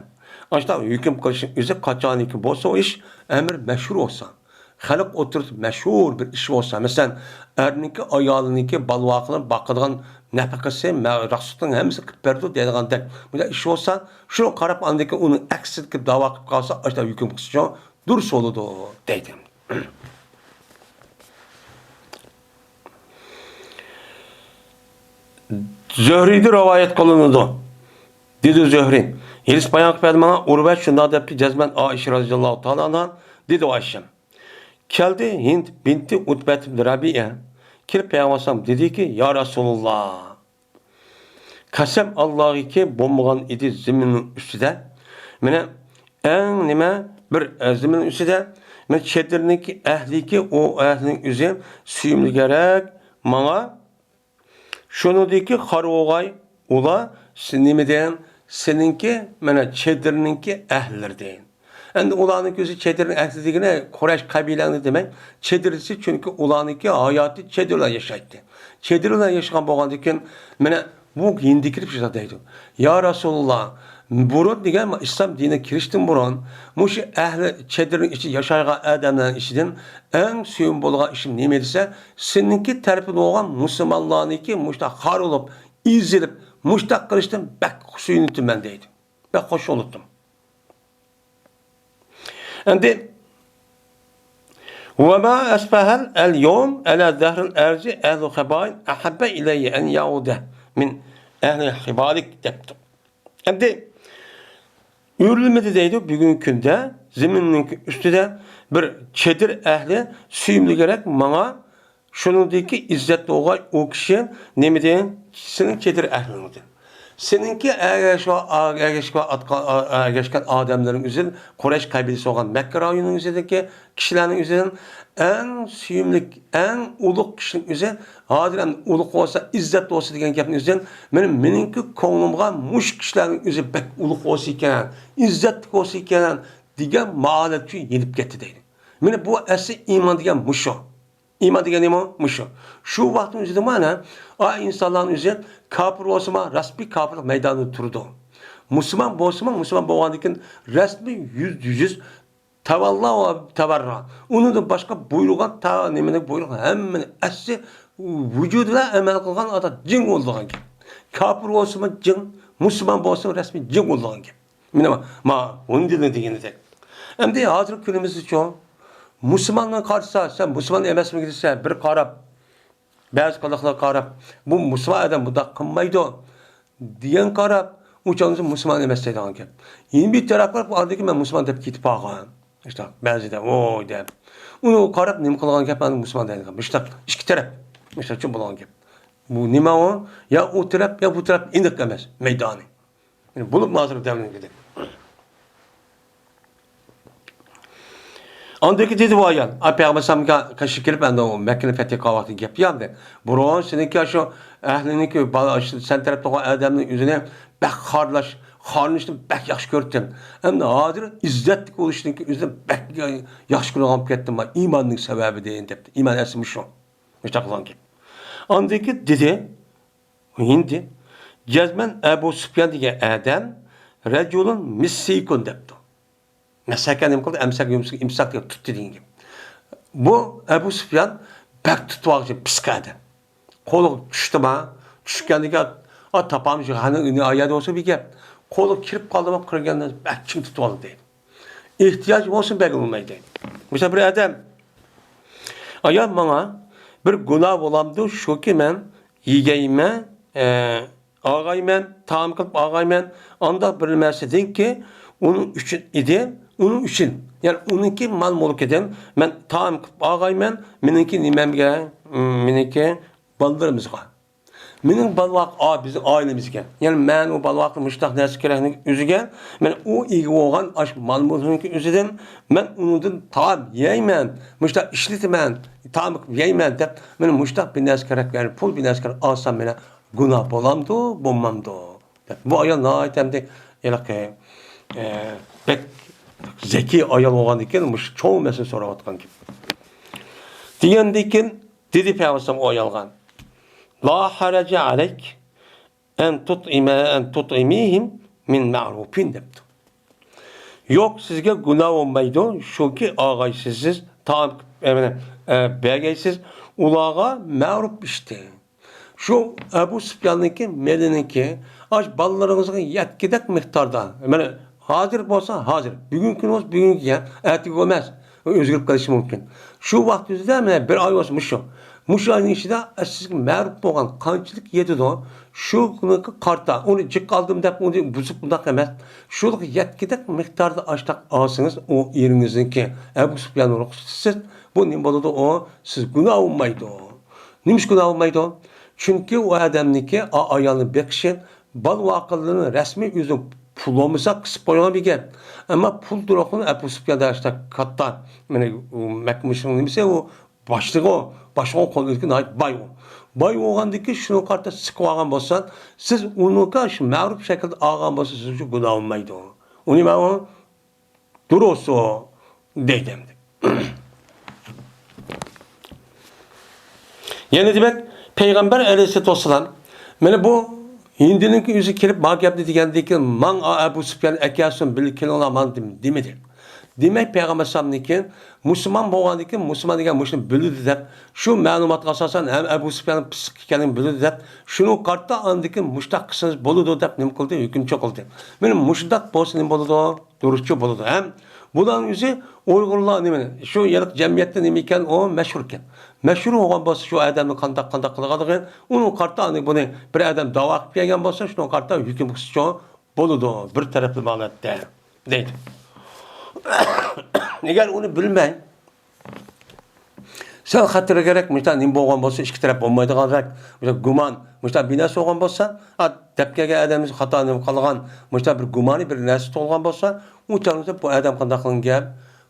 Speaker 1: ashta hukm qilish o'zi qachoniki bo'lsa o ish amr mashhur bo'lsa. Xalq o'tirib mashhur bir ish bo'lsa, masalan, erninki ayoliniki balvoqini boqadigan nafaqasi, raqsutning hammasi qilib berdi deydigandek. Bunda ish bo'lsa, shuni qarab andiki uni aksini qilib da'vo qilib qolsa, ashta hukm qilish durust bo'ladi deydi. Zöhriydi rivoyat qilinadi. Dedi Zöhri. Hiris bayon qilib mana Urva shunday debdi jazman Oisha roziyallohu ta'ala anha dedi Oysha. Keldi Hind binti Utbat ibn Rabi'a. Kelib payg'ambar dediki, "Ya Rasululloh, qasam Allohga bo'lmagan edi zaminning ustida. Mana eng nima bir zaminning ustida men chetirniki ahliki o ahlining o'zi suyimli kerak menga shunidiki qarog'ay ula nimidan seninki mana chetirniki ahlilardan." Endi ularning o'zi chetirning ahli degani Quraysh qabilani demak, chetirisi chunki ularniki hayoti chetirlar yashaydi. Chetirlar yashagan bo'lgandan keyin mana bu hindi kirib deydi. "Ya Rasululloh, burun degan islom diniga kirishdan burun mushu ahli chetirning ichi yashaygan odamlarning ichidan eng suyum bo'lgan ishim nima desa, seninki tarafida bo'lgan musulmonlarniki mushtaq qarolib, izilib, mushtaq qilishdan bak suyunibman deydi. Bak qo'shildim. Endi وما أشبه اليوم على ظهر الأرض أهل خبائل أحب إلي أن يعود من أهل خبالك depti. Endi yürülmedi deydi bugün günde zeminin üstüde bir çedir ehli suyumlu gerek bana şunundaki izzetli olay o kişi ne deyin senin çedir ehlindir. Seninki ergeçken adamların üzerinde Kureyş kabilesi olan Mekke rayonunun üzerindeki kişilerin üzerinde en suyumlik, en uluk kişinin üzerinde hadiren uluk olsa, izzetli olsa degen gapning üzerinde meninki ko'nglimga mush kişilerin üzerinde bek uluk olsa iken, izzetli olsa iken degen ma'alatçı yelip ketdi deydi. Meni bu asli iman degen muşu. İman degen nima? Muşu. Şu vaqtning o'zida mana insonlarning o'zi kafir bo'lsa, rasmiy kafirlik maydonida turdi. Musulmon bo'lsa, musulmon bo'lgandan keyin rasmiy yüz tavalla va tavarra. Undan boshqa buyurgan nimani buyurgan hammani asli vujudida amal qilgan ota jin bo'lgan. Kafir bo'lsa jin, musulmon bo'lsa rasmiy jin bo'lgan. Mana uni degandek. Endi hozir kunimiz uchun Müslümanla karşısa, sen Müslüman emesine gidilse bir qarab, bazı qılıqlar qarab, bu Müslüman adam bu da qınmaydı diyen qarab, uçanızı Müslüman emes deydiğen gap. Yeni bir taraflar vardı ki ben Müslüman deyip ketip bağlan. İşte bazı da oy deyip. Onu qarab nima qilgan gap ben Müslüman deydiğen. İşte iki taraf. İşte şu bulan gap. Bu nima o? Ya o taraf ya bu taraf indik emes meydanı. Yani bulup mazır devrini gidelim. Andaki dedi bu ayol. Peygamber Samga kaşı kirip ben de o Mekke'nin fethi kavakti gap yaptı. Buron seninki şu ehliniki sen tarafta adamın yüzüne bek xarlaştım, bek yaxşı gördüm. Hem de hadir izzetlik oluştunki yüzüne bek yaxşı görüp kettim. İmanın sebebi deyin depti. İman esmiş o. Müstakılan ki. Andaki dedi hindi Cezmen Ebu Süfyan diye adam reculun missikun depti. Mesela ne kadar imsak diye tuttu dediğin gibi. Bu Ebu Süfyan bek tutmak için psikade. Kolu düştü ma, düşkendeki tapam şu hani ayağında olsa bir gap. Kolu kirip kaldı mı kırıkenden bek kim tutmalı değil. İhtiyaç olsun bek olmayı değil. Mesela bir adam Ayol bana bir günah olamdı şu ki men yiyeymen, ağaymen, taam kılıp ağaymen, anda bilmezsedin ki onun için idi, onun için. Yani onunki mal mulk eden, men taam kılıp ağaymen, meniki nimemge, meniki ballarımızga. Mening balvaq bizim ailemizga. Yani men o balvaqni mushtaq narsa kerakni o'ziga, men u ega bo'lgan ash ma'lumotniki o'zidan men undan taom yeyman, mushtaq ishlataman, taom yeyman deb men mushtaq bir narsa kerak, yani pul bir narsa kerak olsam meni gunoh bo'lamdi, bo'lmamdi. Bu ayol nihoyatda yalaqi bek zeki ayol bo'lgan ekan, mush cho'ng masala so'rayotgan ekan. Degandan keyin dedi Payg'ambar o ayolga La harace aleyk en tut'imihim min ma'rufin debdi. Yok sizge günah olmaydı. Şu ki ağaysızsız, tam belgesiz ulağa ma'ruf işte. Şu Ebu Süfyan'ınki, Medine'ninki, aç ballarınızın yetkidek miktarda. Yani hazır olsa hazır. Bugünkü olsa bugünkü ya. Ertesi olmaz. Özgürlük karışı mümkün. Şu vakti yüzde bir ay olsun şu. Muşayın içinde sizin məruf bolğan qançılıq yedi o. Şu karta onu cık aldım dep onu buzuk bundak emas. Şuluk yetkidek miktarda açtaq alsınız o yerinizninki. Ebu Süfyan ruxsatsız bu nim boladı o siz günah olmaydı o. Nimiş günah olmaydı o? Çünkü o adamniki ayağını bekşin bal vaqıllığını resmi yüzü pul olmasa kısıp koyan bir gel. Ama pul durakını Ebu Süfyan'da açtaq katta. Yani Mekmiş'in nimse o başlığı o. Başka konuldaki bay o. Bay olgandaki şunu kartta sıkı algan bolsan, siz onu karşı mağrup şekilde algan bolsa siz şu günah olmaydı o. Onu ben o durusu o deydim. Yani demek Peygamber Aleyhisselatü Vesselam beni bu Hindi'ninki yüzü kelip bana yaptı degandeki man Ebu Süfyan ekyasun bil kelolaman demedi. Demek Peygamber Sallallahu Müslüman bolğandan keyin Müslüman degan muşni bildi deb, şu ma'lumotga asosan ham Abu Sufyan pisiq ekanini bildi deb, shuni qarta andiki mushtaq qilsangiz bo'ladi deb nim qildi, hukm chiqildi. Meni mushtaq bo'lsa nim bo'ladi, durustchi bo'ladi. Ham budan o'zi Uyg'urlar nima, shu yerlik jamiyatda nima ekan, o mashhur ekan. Mashhur bo'lgan bo'lsa shu odamni qanday qiladigan, uni qarta andi buni bir odam da'vo qilib kelgan bo'lsa, shuni qarta hukm qilsa bo'ladi, bir tarafli holatda deydi. Eğer onu bilmeyin, sen hatırı gerek, mesela nim bolğan bolsa iki taraf olmaydı qalacak. Mesela guman, mesela binası olğan bolsa, tepkege adamımız hatanı qalğan, mesela bir gumani bir narsa olğan bolsa, uçanızda bu adam qanday qılın gap,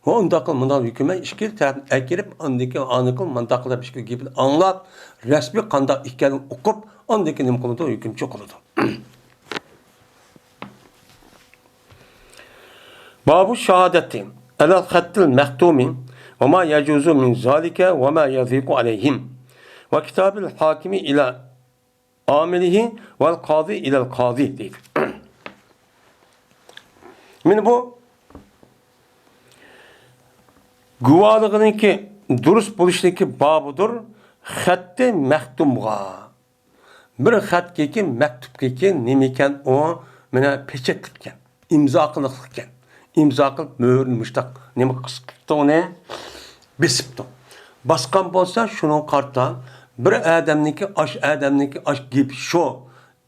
Speaker 1: onda qıl bundan hükümet iki taraf akirip andaki anıqıl mantaqlı bir şey gibi anlap, resmi qanday ekanini o'qib, andaki nim qıldı hüküm çoqıldı. Babu şehadetin elal hattil mehtumin ve ma yecuzu min zalike ve ma yaziku aleyhim ve kitabil hakimi ila amilihi vel kazi ilal kazi deyip. Min bu guvalığının ki durust buluştaki babudur hatti mehtumga. Bir hat ki mektup ki nimiken o mena peçetlikken, imza kılıklıkken. İmza kılıp mühürünü müştak nemi kısıktı o ne? Besipti. Baskan bolsa şunun karttan bir adamniki aş gibi şu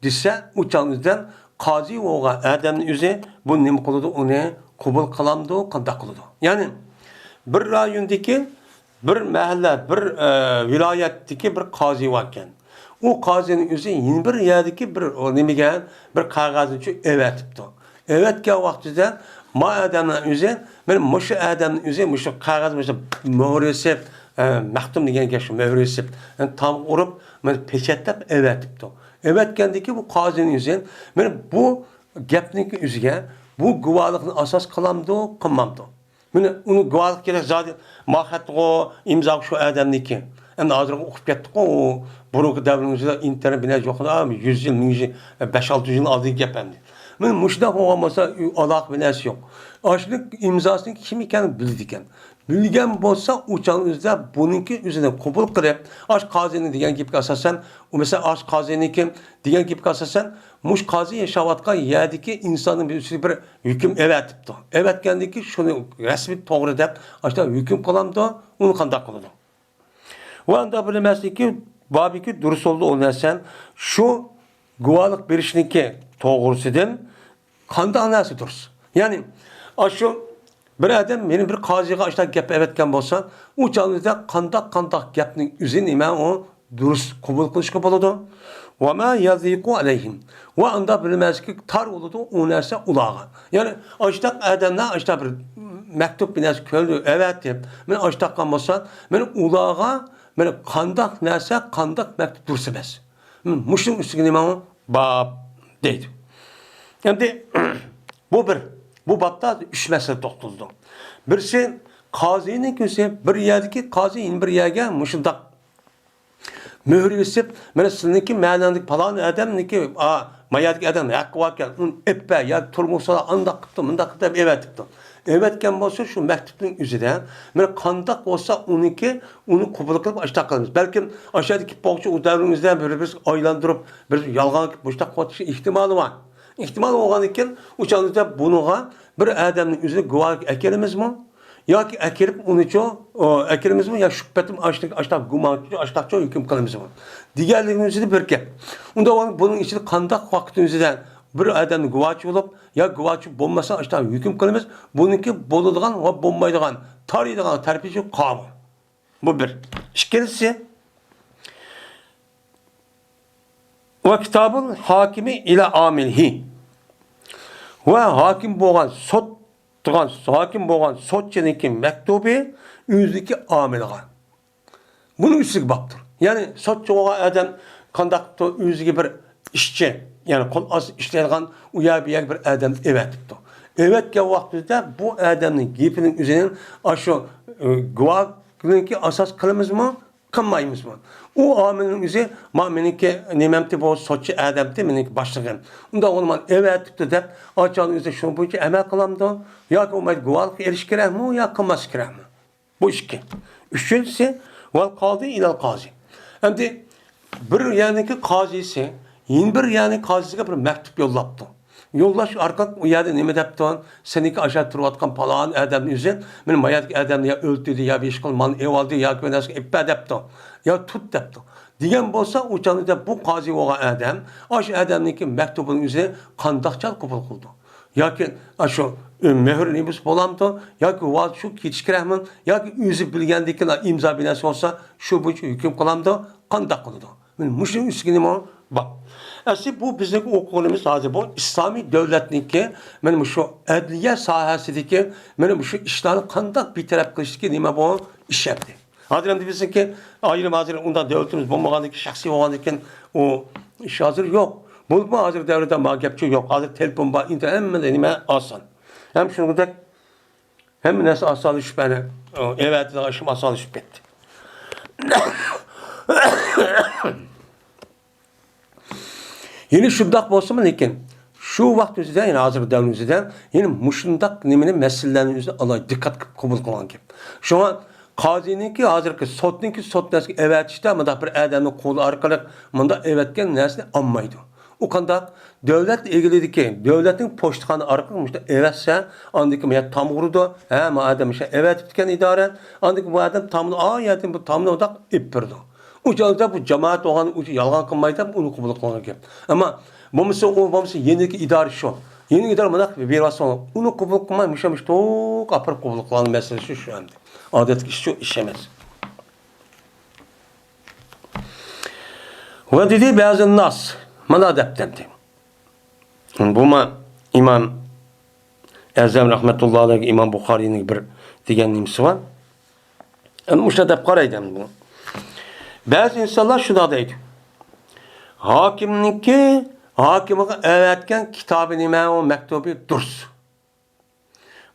Speaker 1: dese uçağınızdan qazi oğa adamın yüzü bu nemi kılıdı o ne? Kubul kılamdı, kandak kılıdı. Yani bir rayondaki bir mahalle, bir vilayetteki bir qazi varken o qazinin yüzü yeni bir yerdeki bir nemigen bir kağızın için evetipti. Evetken vaktiden ma adamın yüzü, benim muşu adamın yüzü, muşu kağız, muşu mühüresip, mahtum degen geçim, mühüresip, yani tam urup, ben peçetlep evetipti. Evetkendeki bu qazinin yüzü, benim bu gepniki yüzüge, bu guvalıqını asas kılamdı, kılmamdı. Ben onu guvalık gerek zaten, mahvettik o, imza şu adamniki. Hem hazır okup gettik o, burunki devrimizde internet bine yoxuna, 100 yıl, 1000 yıl, 5-6 yıl aldığı gep hem de. Ben muşdak olmasa alaq bilesi yok. Açlık imzasını kim iken bildiken. Bilgen bolsa uçağınızda bununki üzerine kubul kırıp aç qazini degan gibi asasen o mesela aç qazini kim degan gibi asasen muş qazi yaşavatqa yerdeki insanın bir hüküm evetipti. Evetkendeki şunu resmi doğru dep açta hüküm kılamdı onu qanday kılıdı. O anda bilemezsin ki babiki dürüst oldu onu sen şu guvalık berişinki doğrusudan kanda anası dürüst. Yani şu bir adam benim bir qaziga işte gap evetken bolsa, u canlıda kandak gapning üzün nima o dürüst kabul qilishga bo'ladi. Va ma yaziqu alayhim. Va anda bilmezki tar bo'ladi u narsa ularga. Ya'ni ashtaq adamlar ashta bir maktub bilan ko'rdi, evet deb. Men ashtaqqa bo'lsa, men ularga men kandak narsa, kandak maktub dursa emas. Mushun ustiga nima o bab deydi. Endi bu babda 3 mesele to'xtaldi. Birisi qozinin köse bir yerdeki qozi bir yerga mushundaq mühür yesip mana sizniki ma'nodagi falon odamniki mayadagi adam haqqi ekan un eppa ya turmushda andaq qildi mundaq deb evatibdi. Evatgan bo'lsa shu maktubning o'zida mana qandaq bo'lsa uni qabul qilib ashtaq qilamiz. Balkim aşağıdaki boqchi u davrimizdan biz aylantirib bir yolg'on boshqa qotishi ehtimoli bor. İhtimal olgan ekan, uçanızda bunuğa bir adamın üzerine guvalık ekelimiz mi? Ya ki ekelip onu ekelimiz mi? Ya şüphetim açtak gumançı, açtakça hüküm kılımız mı? Diğerlerinin üzerinde bir kep. Onda bunun içinde kandak vaktinizden bir adamın guvaçı olup, ya guvaçı bulmasa açtak hüküm kılımız, bununki boluduğun ve bulmaydıgan, tarihduğun terbiyeçi kanun. Bu bir. İkincisi, ve kitabın hakimi ile amilhi. Ve hakim boğan sotçeniki mektubi yüzdeki amilga. Bunu üstlük baktır. Yani sotçu olan adam kandakta yüzdeki bir işçi, yani kol az işleyen uyabiyen bir adam evet tuttu. Evet ki vaktinde bu adamın gipinin üzerine aşağı guvakınınki asas kılımız mı? Kılmayımız mı? O amilin üzeri meniki nememti bu soçu adamdı meniki başlığım. Onda o zaman evet tuttu deyip açalım üzeri şunu bu için emel kılamdı. Ya ki o men guvalık erişkirer mi ya kılmaz kirer mi? Bu iki. Üçüncüsü vel kazi ilal kazi. Hem de bir yanındaki kazisi yeni bir yani kazisiga bir mektup yollaptı. Yollaş arka o yerde nime depti on seniki aşağı turvatkan palan adamın üzerine benim mayat adamı ya öldürdü ya bir işgal man ev aldı ya güvenesi ippa depti ya tut depti. Diyen bolsa uçanıda bu kazi olan adam aş adamınki mektubun üzerine kandakçal kupul kıldı. Ya ki şu mehir nibus bolamdı ya ki vaz şu keçikirahmın ya ki yüzü bilgendeki imza binası olsa şu bu hüküm kılamdı kandak kıldı. Muşun üstüne mi bak. Aslında bu bizim okulumuz hazır bu İslami devletninki benim şu adliye sahasındaki benim şu işlerini kandak bir taraf kılıştı nime bu iş yaptı. Hazır bizim ki ayrım hazır ondan devletimiz bulmağındaki şahsi olanken o iş hazır yok. Bu hazır devrede mağgapçı yok. Hazır telefon var, internet hem nime asan. Hem şunu da hem nasıl asal şüpheli evet aşım asal şüphetti. Yeni şundak bolsa mı lekin şu vakt üzerinden yani hazır devrin üzerinden yeni muşundak niminin meselelerini üzerine alay dikkat kabul kılan gibi. Şu an kazininki hazırki sot neski evet işte ama da bir adamın kolu arkalık manda evetken nesini anmaydı. O kanda devlet ilgiliydi devletin poştkanı arkalıkmış da evetse andaki ya tam vurdu ama adam işte evet bitken idaren andaki bu adam tamını yedim bu tamını odak ippirdi. Ucalda bu cemaat olan yalgan kılmaydı onu kabul kılan gibi. Ama bu yeniki idare şu. Yeni idare madak bir vasıfı onu kabul kılmaymış ama işte o kapır kabul kılan meselesi şu anda. Adet ki şu işemez. Ve dedi bazı nas mana adaptemdi. Bu İmam Erzem rahmetullahi aleyhi İmam Bukhari'nin bir diyen nimsi var. Yani müştedep karaydım bunu. Bazı insanlar şuna deydi. Hakimninki hakime evetken kitabı nime o mektubu dursun.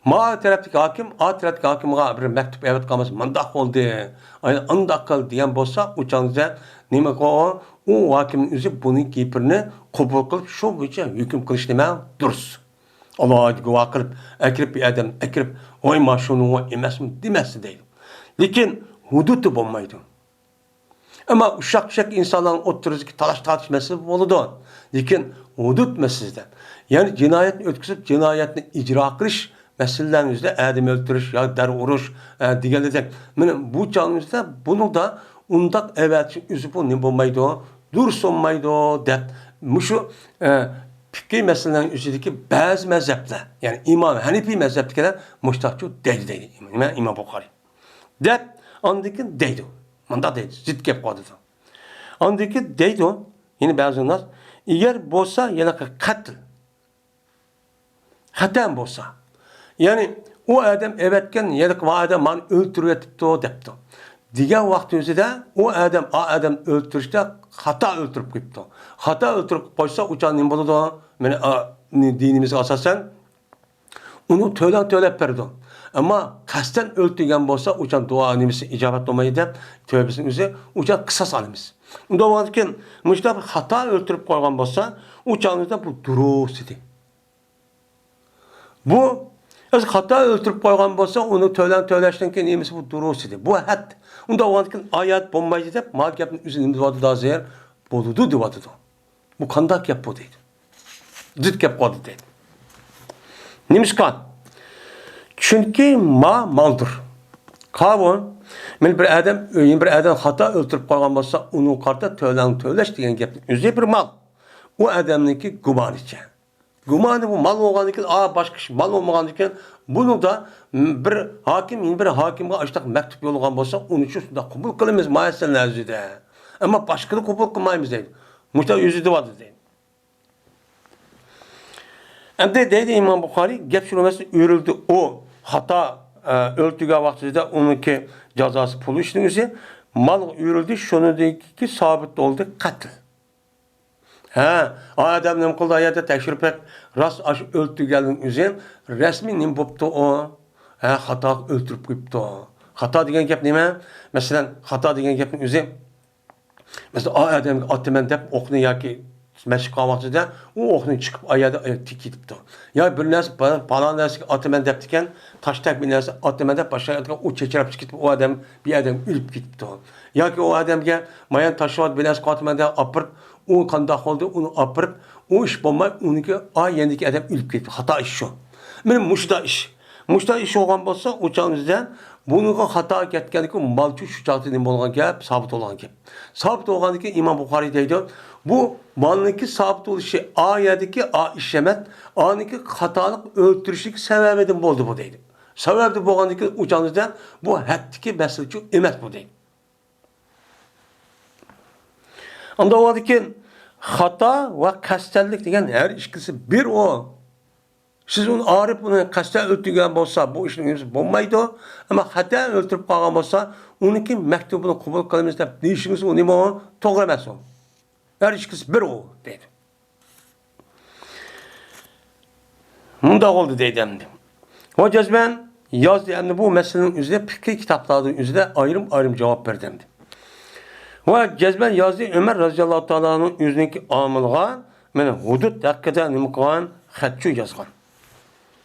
Speaker 1: Ma taraftaki hakim, a taraftaki hakime bir mektup evet kalması mandak oldu. Aynı andak kal diyen bolsa uçanıza nime o hakimin üzü bunun kipirini kabul kılıp şu bütçe hüküm kılıç nime dursun. Allah'a güva kılıp ekirip bir adam ekirip oy maşunu o emes mi demesi değil. Lakin hudutu bulmaydı. Ama uşak insanların oturuzdaki talaş tartışması oldu. Lakin hudut meselesinden. Yani cinayet ötküsüp cinayetini icra kılış meselelerimizde adam öldürüş ya der vuruş diğerlerden. Bu canımızda bunu da undaq evatchi o'zi bu nima bo'lmaydi, dursunmaydi deb mushu fikr masalaning o'zidagi ba'zi mazhablar, ya'ni Imom Hanifiy mazhabdagilar mushtaqchu deydi. Nima Imom Buxoriy deb ondikin deydi. Munda deydi, zid gap qoldi. Ondikin deydi, yine ba'zilar agar bo'lsa, yana qatl xatam bo'lsa, ya'ni o adam evetken yedik o adam man öldürüyetipti depti. Digen vaqt o'zida o adam öldürüşte hata öldürüp gitdi. Hata öldürüp qo'ysa uçan nima bo'ladi? Meni dinimizga asosan uni to'lab berdi. Ammo qasdan o'ldirgan bo'lsa uçan duo nimasi ijobat bo'lmaydi deb tövbesini o'zi uçan qisas olamiz. Unda bo'lgan mushtaq hata öldürüp qo'ygan bo'lsa uçanida bu durust edi. Bu hata öldürüp qo'ygan bo'lsa, uni to'lashdan keyin nemisi bu durust edi. Bu had. Unda o'tgan oyat bo'lmaydi deb, mal gapning o'zini deydi dazir bo'ludi deydi. Bu qanday gap bu deydi. Zid gap qoldi deydi. Nimishqa? Chunki maldır. Qavun men bir adam hata öldürüp qo'ygan bo'lsa, uni qarta to'lash degan gapning o'zi bir mal. O adamniki gumonicha. Gumanı bu mal olgan iken, başka mal olmagan iken, bunu da bir hakim, yine bir hakimge açtık mektup yollagan bolsa, onu için da kabul kılımız maalesef nezide. Ama başka da kabul kılmayımız değil. Muhtemelen yüzüde vardı değil. Hem de dedi İmam Buxoriy, gap şunu mesela örüldü o hata öldüğü vaxtida onunki cezası pulu işinizi, mal örüldü, şunu dedi ki sabit oldu katil. Adam nima qildi ayada tekshirib rast ash o'ltirganning o'zi rasmiy nima bo'pti o? Xato o'ltirib qo'yibdi. Xato degan gap nima? Masalan, xato degan gapning o'zi masalan odamga otaman deb o'qni yoki mashq qilmoqchida u o'qni chiqib ayada tik ketibdi. Yo bir narsa palon narsaga otaman deb ekan, tashtak bir narsa otaman deb boshqa u chechirib ketib u odam bir odam o'lib ketibdi. Yoki u odamga mayan tashvat bir narsa otaman deb opirib o qanday oldu, onu apırıp, o iş bulmay, onunki yendiki adam ölüp gitti. Hata iş şu. Benim muşta iş. Muşta iş olgan bolsa, uçağımızdan, bununla hata ketkenlik malçı şu çaktı nima olgan gap, sabit olgan gap. Sabit olgan ki İmam Buxoriy deydi, bu malınki sabit oluşu ayedeki işlemet, aniki hatalık öldürüşlük sebebiden oldu bu deydi. Sebebi olgan ki uçağımızdan, bu hattiki meselçi emas bu deydi. Anda o ki hata ve kastellik degan her ikisi bir o. Siz onu arif bunu kastel öldürgen bolsa bu işiniz bo'lmaydi. Ama hata öldürüp qalgan bolsa, onunki mektubunu kabul qilamiz deb deyishimiz o nima to'g'ri emas o. Her ikisi bir o deydi. Bunda oldu deydi endi. O cezben yazdı endi bu meselenin üzerine fikri kitaplarının üzerine ayrım cevap verdi endi. Ve cezben yazdı Ömer radıyallahu ta'ala'nın yüzündeki amılga mene hudud hakkında nima qilgan xatchu yazgan.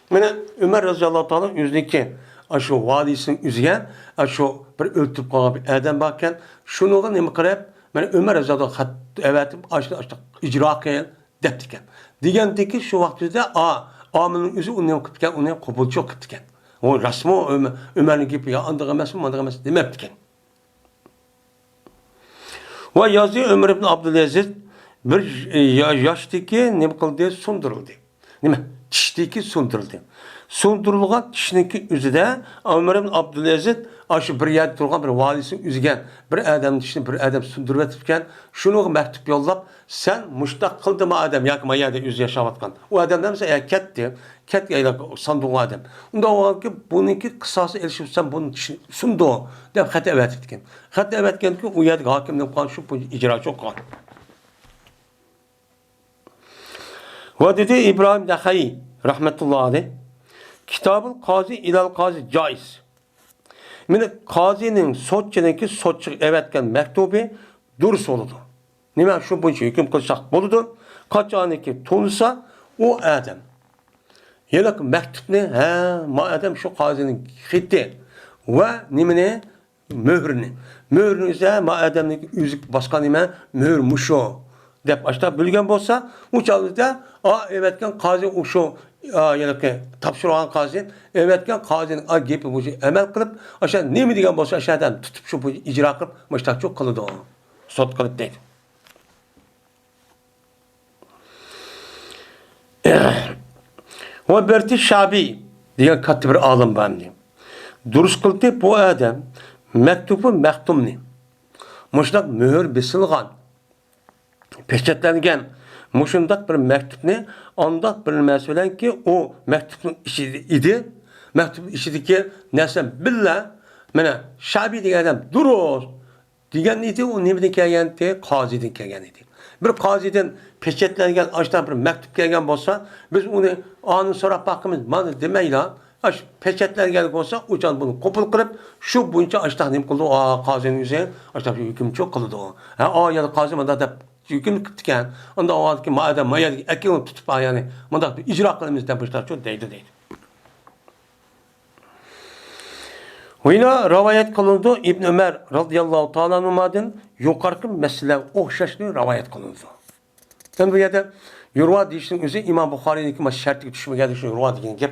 Speaker 1: Mene Ömer radıyallahu ta'ala'nın yüzündeki şu valisinin yüzüge şu bir öldürüp qalgan bir adam bakken şunuga nima qilib mene Ömer radıyallahu xat evetip açtı icra qil deptiken. Degandiki şu vaqtida amilning o'zi uni qilgan, uni qabulchi qilgan. O rasmo Ömerning gapi ya andiq emas demabdikan. Ve yazı Ömer ibn Abdülaziz bir yaştaki nima qildi sundirildi. Nima? Tishdiki sundirildi. Sundirilgan tishniki o'zida Ömer ibn Abdülaziz aşı bir yerda turgan bir valisinin o'ziga bir adam tishni bir adam sundirib o'tibgan, shuni maktub yo'llab, sen mushtaq qildimi adam yoki mayada o'zi yashayotgan. U odamdan esa ketga sanduğu adam. Unda o'ki buniki qisosi elishibsan buni tishni sundi deb xat evatibgan. Xat evatganki u yerda hokimning qon shu ijrochi qon. Va dedi İbrahim Naxai rahmetullah alayh Kitabul Qazi ilal Qazi caiz. Mine qazinin sotçiniki sotçu evetken mektubi durus oldu. Nima şu buncha hüküm qilsak bo'ladi. Qachoniki tunsa o adam. Yelak mektubni ma adam şu qazinin xiti ve nimini mührni. Mührni ise ma adamniki üzük başka nima mühr muşo deb açta bilgan bolsa, u chog'da evetken qazi o'sho yani ki tapşırgan qazi, evetken qazinin gepi bu emel kılıp, aşağı ne mi degan bolsa aşağıdan tutup şu icra kılıp, müştak çok kılıdı o. Sot kılıp deydi. Ve Berti Şabi degan katta bir alim bamdi. Durus kıldı bu adam mektubu mektumni. Muştak mühür besilgan. Peçetlengen muşundak bir mektupni andak bir meselen ki o mektubun içi idi. Mektubun içindeki nesem billa mana Şabi degan adam durus degan idi, o nimeden kelgan de qaziden kelgan idi. Bir qaziden peçetlengen açtan bir mektup kelgan bolsa biz onu anı sorap bakımız mana demayla aş peçetlengen bolsa ucan bunu kopul kılıp şu bunca açtan nim kıldı o qazinin yüzü açtan hüküm çok kıldı o. Ha ya qazi manda da hüküm kıtken onda o adki maada maya ekin tutup yani manda icra kılımız da başlar çok deydi. Oyna rivayet kılındı İbn Ömer radıyallahu ta'ala anhu'dan yukarıki mesele oxşaşlı rivayet kılındı. Hem bu yerde yurva deyişinin özü İmam Bukhari'nin şertlik düşmeye düşün yurva degan gap.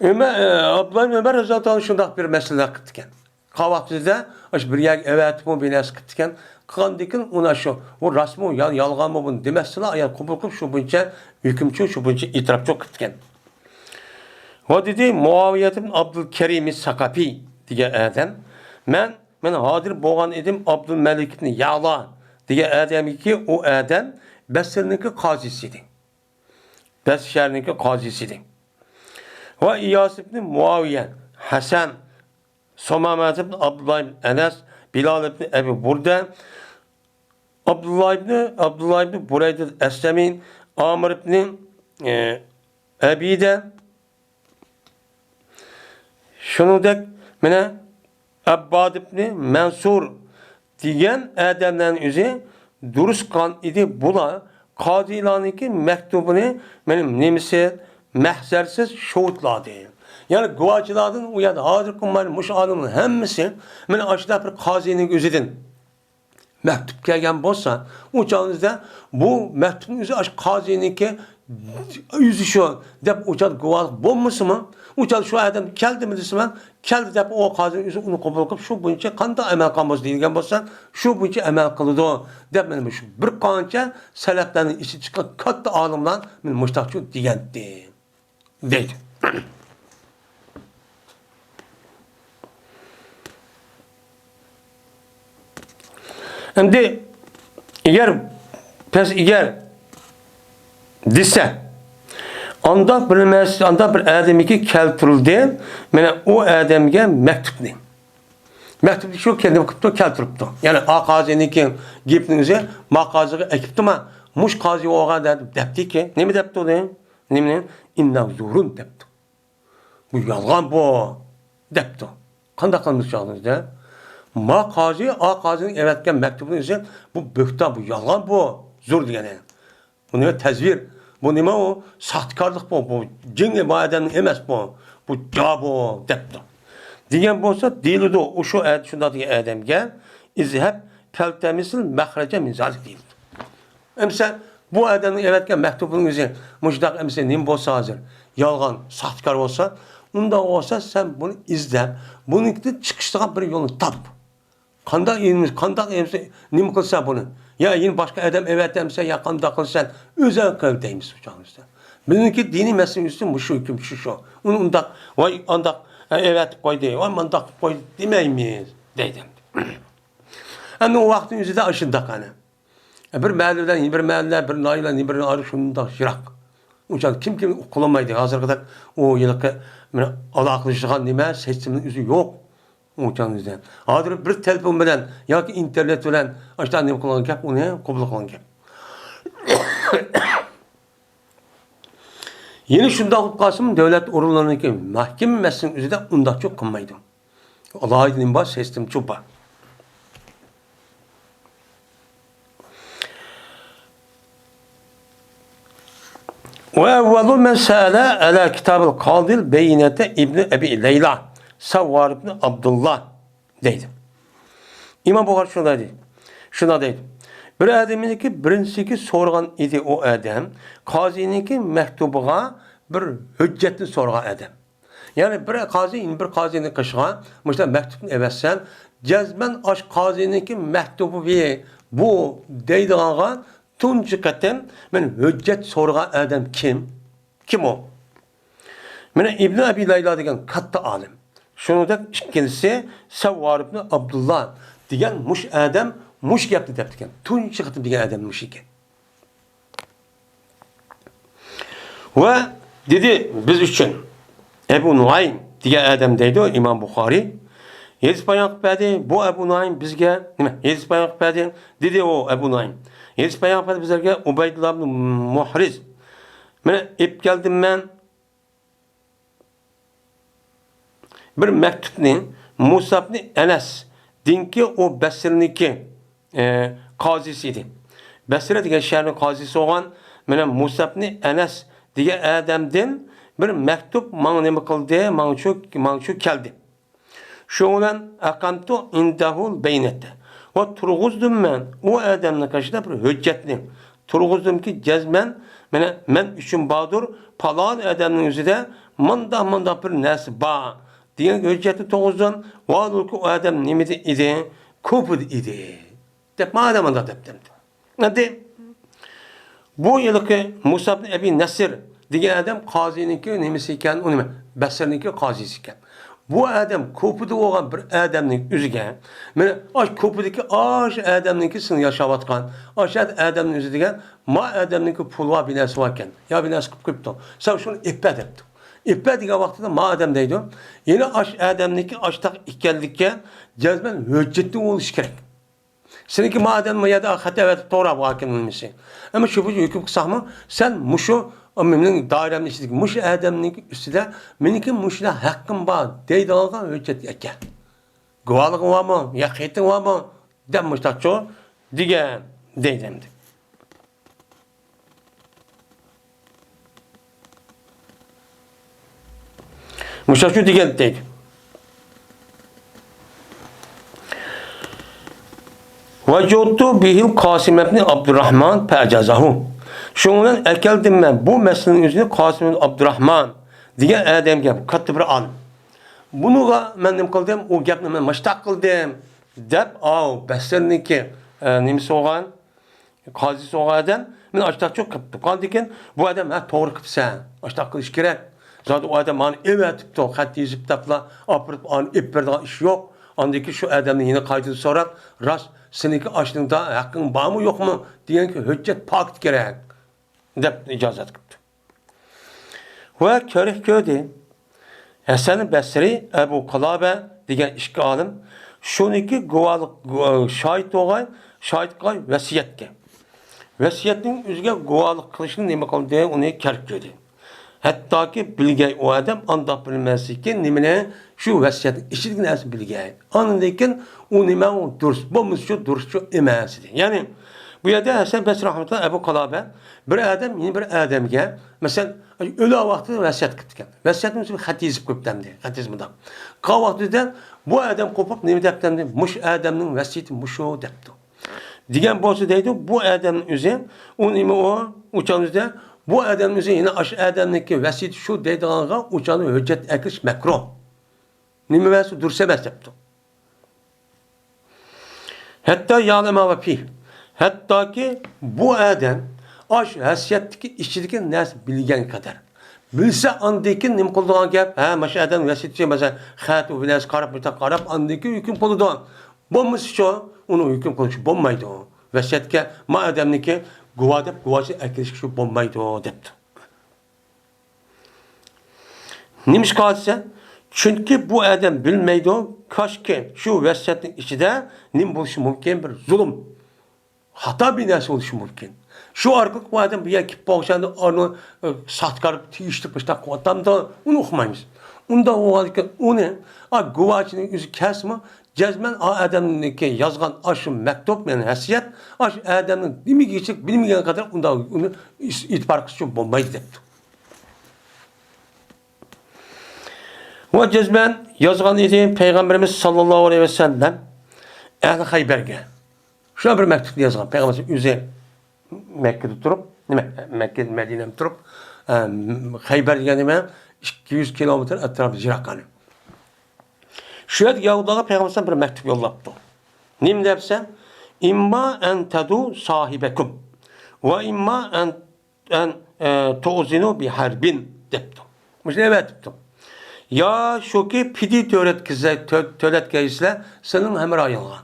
Speaker 1: Abdullah ibn Ömer radıyallahu ta'ala şundaq bir mesele kıtken. Qavaqtida aş bir yak evet bu binas kıtken qandikin ona şu o rasmı yalgan mı bunu demesine ayal qabul qilib şu buncha hükümçü şu buncha itiraf çok kıtken. O dedi Muaviye ibn Abdülkerim Sakafi degan adam. Men hadir bo'lgan edim Abdülmelikni Ya'la degan adamki o adam Basrniki qozisi. Basr shahriniki qozisi. Ve İyas ibn Muaviye, Hasan, Somamat ibn Abdullah ibn Enes, Bilal ibn Ebi Burda, Abdullah ibn Bureyde Eslemin, Amr ibn Ebide, şunudek mene Abbad ibn Mansur degan adamların özü durus kan idi bula qazilarniki mektubunu benim nemisi mahzersiz şoğutladı. Yani guvaçılardan o ya da hazır kumar muş adamın hemmisi men aşıda bir qazinin özüdün mektup kelgen bolsa uçağınızda bu mektubun özü aş qazininki yüzü şu dep uçak guvaç bolmasın mı? Uçak şu adam keldi mi desem keldi dep o qazinin özü onu qabul qilib şu buncha qanda amal qilamiz degan bolsa şu buncha amal qildi dep men şu bir qancha salaflarning ichi chiqqan katta olimlar men mushtaqchu degandi deydi. Endi eğer dese anda bilmez anda bir adamiki keltirildi mana o adamga mektubni mektubni shu kendim qilib keltiribdi. Yani a qaziniki gapningizni maqoziga ekibdimi mush qozi olgan debdiki nima debdi u nima inna zurun debdi. Bu yolg'on bu debdi. Qanday qilamiz chog'ingizda ma qazi a qazinin evetken mektubunu ise bu bühtan bu yalan bu zor degani. Bu ne tezvir, bu ne o sahtkarlık bu cinli madenin emes bu cevap bu depti. Diyen bolsa değildi o şu şunda diye adamga izhab teltemisil mahrece min zalik değildi. Emse bu adamın evetken mektubunu ise muşdak emse nim bolsa hazır yalgan sahtkar olsa onda olsa sen bunu izle bunun çıkıştığa bir yolunu tap. Kandak inmiş, kandak emse nim kılsa bunu. Ya yine başka adam evet demse ya kandak kılsan özel kıl deyimiz uçağımızda. Bizimki dini mesele üstün bu şu hüküm şu. Onu undak, vay andak evet koy değil, vay mandak koy demeyimiz dedim. Ama o vaktin yüzü de aşındak hani. Bir mahalleden, bir mahalle, bir nailden, bir arı şundan şirak. Uçan kim kullanmaydı hazır kadar o yılki alaklaşılan nime seçimin yüzü yok. Uçağınızdan. Hazır bir telefon bilen ya ki internet bilen açtan ne kullanan gap onu kabul kılan gap. Yeni şunda olup kalsın devlet organlarındaki mahkeme meselesinin üzerinde unda çok kılmaydı. Allah'a edin baş sistem çupa. Ve evvelu men sâle ala kitab-ı Kadil Beyinete İbni Ebi Leyla Savvar ibn Abdullah deydi. İmam Bukhari şuna deydi. Bir adamınki birincisi sorgan idi o adam, qazininki mektubuğa bir hüccetini sorgan adam. Yani bir qazini qışgan, mesela mektubunu eversen, cezmen aş qaziniki mektubu bir bu deydiğanga tuncu qatim men hüccet sorgan adam kim? Kim o? Mene İbn Abi Layla degan katta alim. Şunudek ikkinchisi Savvar ibn Abdullah degan mush adam mush gapni deb degan. Tunchi qatim degan adam mush ekan. Ve dedi biz üçün Ebu Nuaym degan adam deydi o İmam Buxoriy. Yedis bayan qiladi, bu Ebu Nuaym bizga nima? Yedis bayan qiladi, dedi o Ebu Nuaym. Yedis bayan qiladi bizlarga Ubaydullah ibn Muhriz. Mene ip geldim ben bir mektubni Musa ibn Enes dinki o Basrniki qazisi idi. Basra degan shaharning qazisi bo'lgan mana Musa ibn Enes degan odamdan bir mektub menga nima qildi, menga shu keldi. Shu bilan aqamtu indahul baynatda. Va turg'izdim men u odamning qarshida bir hujjatni turg'izdimki jazman mana men uchun bodur palon odamning o'zida manda bir narsa bor. Diyen hücceti toğuzdan vaadulku o adam nimeti idi, kupud idi. Dep madem anda dep demdi. Hadi bu yılki Musa ibn Ebi Nasir diyen adam qazininki nimesi iken, o nime? Basrninki qazisi iken. Bu adam kupudu olan bir adamning üzüge, mene aş kupudiki aş adamninki sını yaşavatkan, aş adamning üzü diyen, ma adamninki pulva binası varken, ya binası kıpkıptı. Sen şunu ippe depti. İppe diye vaxtında madem deydi. Yine adamdaki açtak ikkenlikке cezben hüccetli oluş gerek. Seninki madem ya da hata ve doğru hakimlenmesi. Ama şu hüküm kısamı sen muşu benim dairemde işledik. Muş adamdaki üstüde benimki muşla hakkım var. Deydi algan hüccet eke. Guvalık var mı? Yakiyetin var mı? Demişler çoğu. Diye deydimdi. Müşaşu diyen deydi. Vecuttu bihil Kasim ibn Abdurrahman pe'cazahu. Şundan ekeldim ben bu meselenin yüzünü Kasim ibn Abdurrahman diye adamga katta bir alim. Bunuga men nim qildim, o gapni men mashtaq qildim deb, Basrniki nimasi bo'lgan, qozisi bo'lgan adam men ashtaq çok qilibdi. Qandikin bu adam ha to'g'ri qilibsan, ashtaq qilish kerak. Zaten o adam bana evetip de xat yazıp tapla apırıp an ipperden iş yok. Andaki şu adamın yine kaydı sorar. Rast seninki açlığında hakkın var mı yok mu? Diyen ki hüccet pakt gerek. Dep icazet kıptı. Ve körih köyde Hasan Basri Ebu Kalabe diyen işki alim şuniki guvalık şahit olay, şahit kay vesiyetke. Vesiyetin üzge guvalık kılışını nime kalın diye onu kerk köyde. Hatta ki bilgey o adam anda bilmesi ki nimene şu vesiyetin işitkin nasıl bilgey. Anındayken o nime o dürüst, bu dürüst emesidir. Yani bu yerde Hasan Basri rahmetullah Ebu Kalabe bir adam yeni bir adamga mesela ölü vakti vesiyet kıtken. Vesiyetin bir hatizip köptemdi. Hatizmiden. Kav vaktiden bu adam kopup nime deptemdi. Muş adamın vesiyeti muşu depti. Diyen bozu deydi bu adamın üzerine o nime o uçan üzerine bu adamın üzerine aş adamdaki vesiyet şu deydiğine uçanı hüccet ekliş mekruh. Nime vesiyet dursemez depti. Hatta yağlama ve pih. Hatta ki bu adam aş hasiyetteki işçideki nasıl bilgen kadar. Bilse andaki nim kıldığı gap, maşa adam vesiyetçi mesela xatu bilas qarab andaki hüküm kıldığı. Bommuş şu onu hüküm kıldığı bommaydı o. Vesiyetke ma adamniki guvacı ekleşik şu bombaydı o depti. Nimiş kalsa? Çünkü bu adam bilmeydi o. Kaşke şu vesiyetin içinde nim buluşu mümkün bir zulüm. Hata bir nasıl oluşu mümkün. Şu arkalık bu adam bir yakip bağışandı onu satkarıp tiyiştik başta kuatamda onu okumayız. Onda o halde onu guvacının yüzü kesme cezmen adamın yazgan aşı mektup yani hasiyet adamın bilmi geçecek bilmeyen kadar onu itibar kısmı bombayı depti. O cezmen yazgan idi Peygamberimiz sallallahu aleyhi ve sellem Ehl-i Hayber'ge. Şuna bir mektup yazgan Peygamberimiz yüzü Mekke'de durup, Mekke Medine'de durup Xaybar degani nima? 200 kilometr atrofida jiroqani. Shu yerda Yahudaga payg'ambar bir maktub yo'llabdi. Nim debsa, imma an tadu sahibakum va imma an tu'zinu bi harbin debdi. Mush nima debdi? Ya shuki pidi töletkeysizler senin hemrayınla.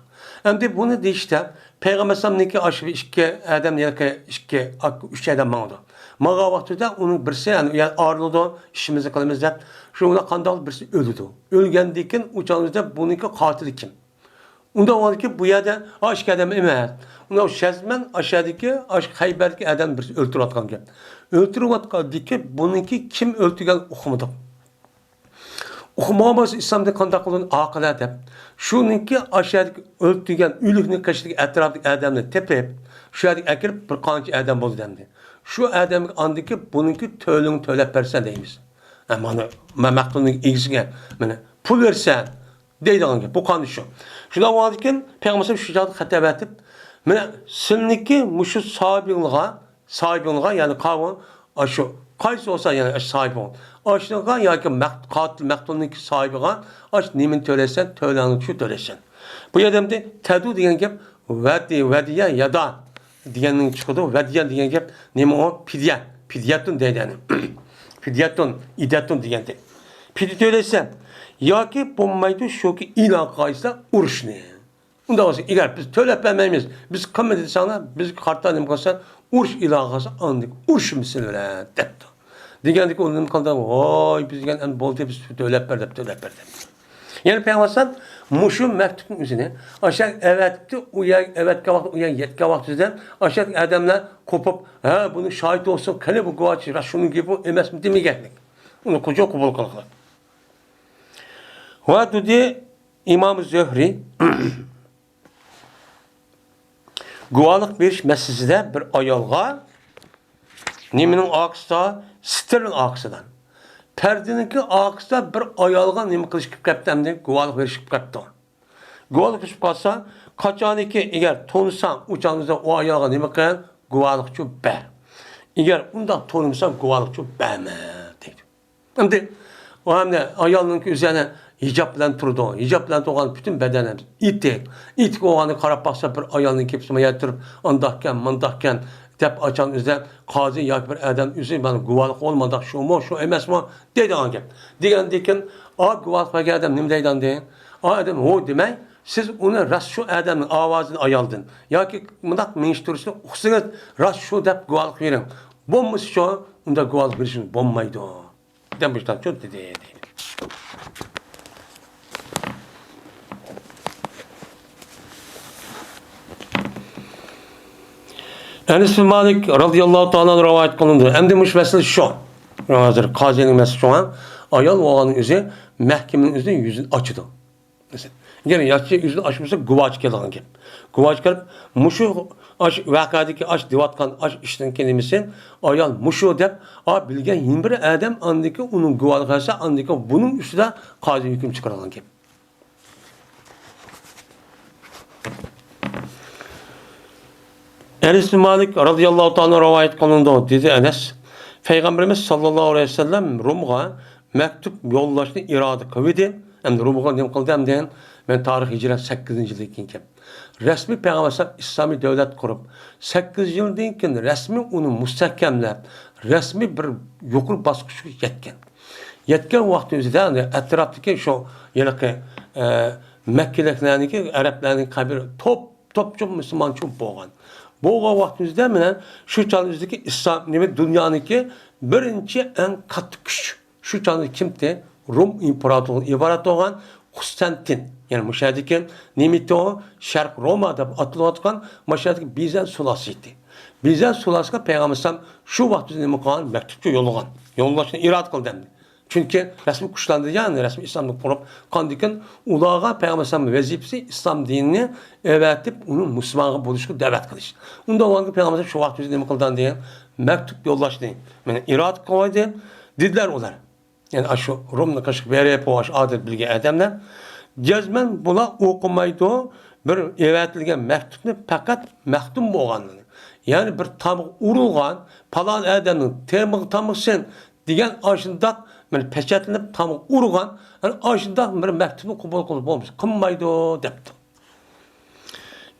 Speaker 1: Endi bunu deyishda Peygamber sallamniki aşıp iki adam yoki üç adam mağdı. Mağa vaqtida uning birisi yani ağırlıdı işimizni qilamiz deb shunda qandaq birisi o'ldi. O'lgandan keyin o'chamizda buniki qotili kim? Unda olki bu yerda aşk adam emas. Unda shazman aşağıdaki aşk Xaybarki adam birisi o'ltirayotgan gap. O'ltirayotgandiki buniki kim o'ltirgan uqmadi. Uqmamaz İslamda qandaq qilin aqila deb. Shuniki aşağıdaki o'ltirgan o'likni qashidagi atrofdagi adamni tepib, shu yerga akirib bir qancha adam bo'ldi demdi. Şu adam andiki bununki tölün tölep versen deyimiz. Ama maqtunun egisiga mana pul versen deydigan bu qanday shu. Shunda varken Peygamber şu joyda xatab etib, mana sizniki mushu sahibinga yani qavun shu qaysi olsa yani sahibin. Aşıga yoki maqtununki sahibiga aş nemin төлesen töləni şu төлesen. Bu adamda tadu degan gap vadiya yada diyenin çıkıdı. Vediyen diyen gap neymi o? Fidyatun deyden. Fidyatun, idatun diyen de. Fidyat öyleyse ya ki bombaydı şu ki ilakaysa uruş ne? Onda olsa eğer biz tölep vermemiz, biz kımmet sana, biz karttan imkansa uruş ilakası andık. Uruş misin öyle? Depto. Diyen ki onun kaldı. Oy biz diyen en bolda biz tölep verdim. Yani Peygamber muşu mektubun üzerine aşağı evet kavak uyan yet kavak düzen aşağı adamlar kopup ha bunu şahit olsun kale bu guvaçı şunun gibi emes mi demi gelmek. Onu koca kubul kıldılar. Ve dedi İmam Zühri guvalık bir meselesinde bir ayolga niminin aksıda sitirin aksıdan perdeninki ağızda bir ayalgan nima qilishib ketdimdi, guvohlik berishib ketdi. Guvohlik berishib qolsa, qachoniki agar to'nisang, o'changizda o ayolga nima qilgan, guvohlikchi ber. Agar unda to'nimasang, guvohlikchi berma deydi. Endi o hamda ayolninki o'zini hijab bilan turdi. Hijab bilan turgan butun badanimiz it o'g'ani qarab baqsa bir ayolning kepsima turib, andaqkan, mandaqkan deb açan üzerine qazi yoki bir adam üzerine bana guvohlik olmadak şu emasmi deydigan gap. Degandan a guvohlik bergan adam nima deydan deyin. A adam o demak siz uni ras shu adamning ovozini ayaldin yoki bundaq minishtirishni uqsangiz ras shu deb guvohlik bering. Bo'lmasa shu unda guvohlik berishing bo'lmaydi. Demişler çok dedi. Enes bin Malik radıyallahu ta'ala rivayet kılındı. Endi muş mesele şu. Hazır kazinin mesele şu an. Ayol oğlanın yüzü mahkemenin yüzünü açıdı. Mesela. Yani yaşlı yüzünü açmışsa guvaç geldiğin gibi. Guvaç gelip muşu vakadaki aç divatkan aç işten kelimesi ayol muşu dep bilgen himbir adam andaki onun guvalıkası andaki bunun üstüne kazi hüküm çıkarılan gibi. Enes bin Malik radıyallahu ta'ala rivayet kılındı. Dedi Enes, Peygamberimiz sallallahu aleyhi ve sellem Rum'a mektup yollaşını irade kıvıdı. Hem de Rum'a ne kıldı hem de ben tarih hicret 8. yıldayken. Resmi Peygamber İslami devlet kurup 8 yıldayken resmi onu müstehkemlep resmi bir yukarı baskışı yetken. Yetken vaktimizde etraftaki şu yılki Mekke'deki Arapların kabir topçu Müslüman çok boğan. Bu vaktimizde mi şu çağımızdaki İslam dünyanın birinci en katı güç. Şu çağımızda kimdi? Rum İmparatorluğu ibaret olan Konstantin. Yani müşahedeki nimeti o Şark Roma'da atılatan müşahedeki Bizans sulasıydı. Bizans sulasıyla Peygamber şu vaktimizde mi kalan mektupçu yolluğan. Yollaşını irad kıldı. Çünkü resmi kuşlandı yani resmi İslam'da kurup kandiken ulağa Peygamber vazifesi İslam dinini öğretip onun Müslümanı buluşu davet kılış. Onda olan Peygamber şu vakit üzerinde kıldan diye mektup yollaştı. Yani irad koydu. Dediler onlar. Yani şu Rum'la kaşık veriye poğaş adet bilgi adamlar. Cezmen buna okumaydı bir öğretilgen mektupunu fakat mektum boğanını. Yani bir tamıq urulğan, palan adamın tamıq sen degan aşındaq men peçetlenip tamıq urulğan, yani aşındaq bir mektubni qabul qilib bo'lmaydi, qilmaydi debdi.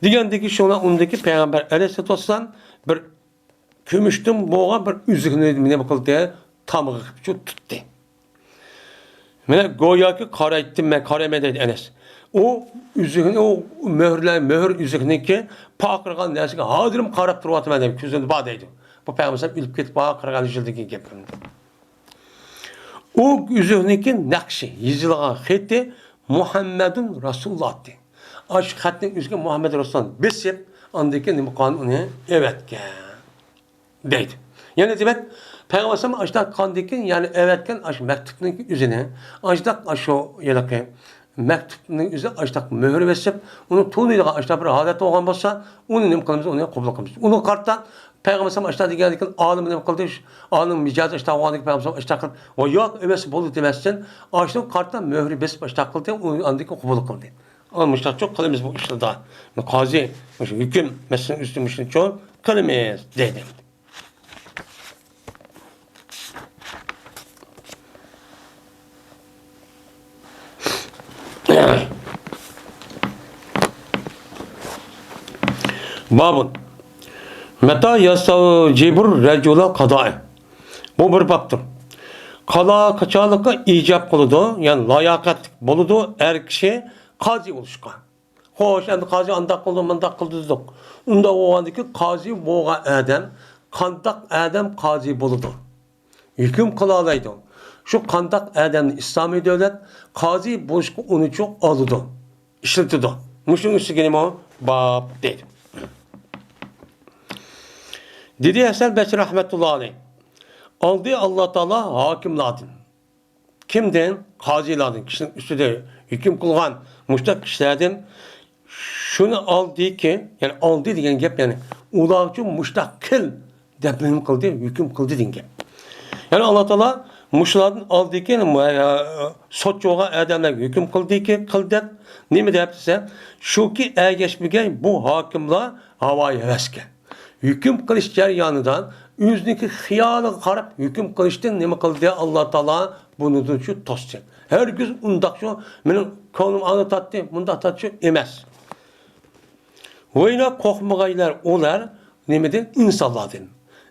Speaker 1: Degandeki şuna undaki Peygamber Aleyhisselatü Vesselam bir kümüştüm boğa bir üzüğünü ne bakıldı tamığı şu tuttu. Mene goya ki karaytım ben karamedeydi Enes. O üzüğünü o mühür üzüğünü ki pakırgan nesike hadırım karap duruvatı ben de küzünü bağdaydı. Bu Peygamber ülüp ketip pakırgan jildeki gepimdi. O üzüğünü ki nakşi yazılgan xeti Muhammedun Resulullah'tı. Aşk xatning üzüge Muhammed Resulullah besip andaki nima qanuni evetken deydi. Yani demek Peygamber Sallallahu Aleyhi kandikin yani evetken aş mektubning üzerine aşdak aşo yelaki mektubning üzerine aşdak mühür besip onu tuğnuyla aşdak bir hadet olgan bolsa onu nima qilamiz onu qabul qilamiz. Onu karttan Peygamber Sallallahu Aleyhi degandikin alim nima qildi? Alim mijaz aşdak olgandik Peygamber Sallallahu Aleyhi aşdak o yok emes bo'ldi demezsen aşdak karttan mühür besip aşdak qildi onu andaki qabul qildi. Almışlar çok kalemiz bu işte daha. Kazi, hüküm mesela üstümüşün çok kalemiz dedim. Babun. Meta yastavcibur recula kadai. Bu bir babdır. Kala kaçalıkka icap kılıdı. Yani layakatlik buludu. Her kişi qazi oluşqa. Xoş, endi qazi andaq qildi, mundaq qildi dedik. Unda o'g'andiki qazi bo'lgan odam, qandaq odam qazi bo'ladi. Hukm qila oladi. Shu qandaq odamni islomiy davlat qazi bo'lishga uni cho'q oladi. Ishlatadi. Mushuning ustiga nima bab deydi. Dedi Hasan Basri rahmetullohi alayh. Aldı Allah Taala hakimlardan. Kimden? Qazilardan. Kişinin üstüde hüküm kılgan müştak kişilerden şunu aldı ki yani aldı diyen gep yani ulağcı müştakil depnim kıldı, hüküm kıldı diyen gep. Yani Allah Teala müştaklardan aldı ki yani, sotçuğa adamlar hüküm kıldı ki kıldı. Ne mi deyipse şu ki geçmegen bu hakimler havayı heveske. Hüküm kılış jaryanıdan yüzdeki hıyalı karab hüküm kılıştan ne mi kıldı Allah Teala bunu da şu tosacak. Herkes undak şu benim konum anlatattı, bunda tatçı emez. Oyna korkmagaylar olar nemede insanlardan.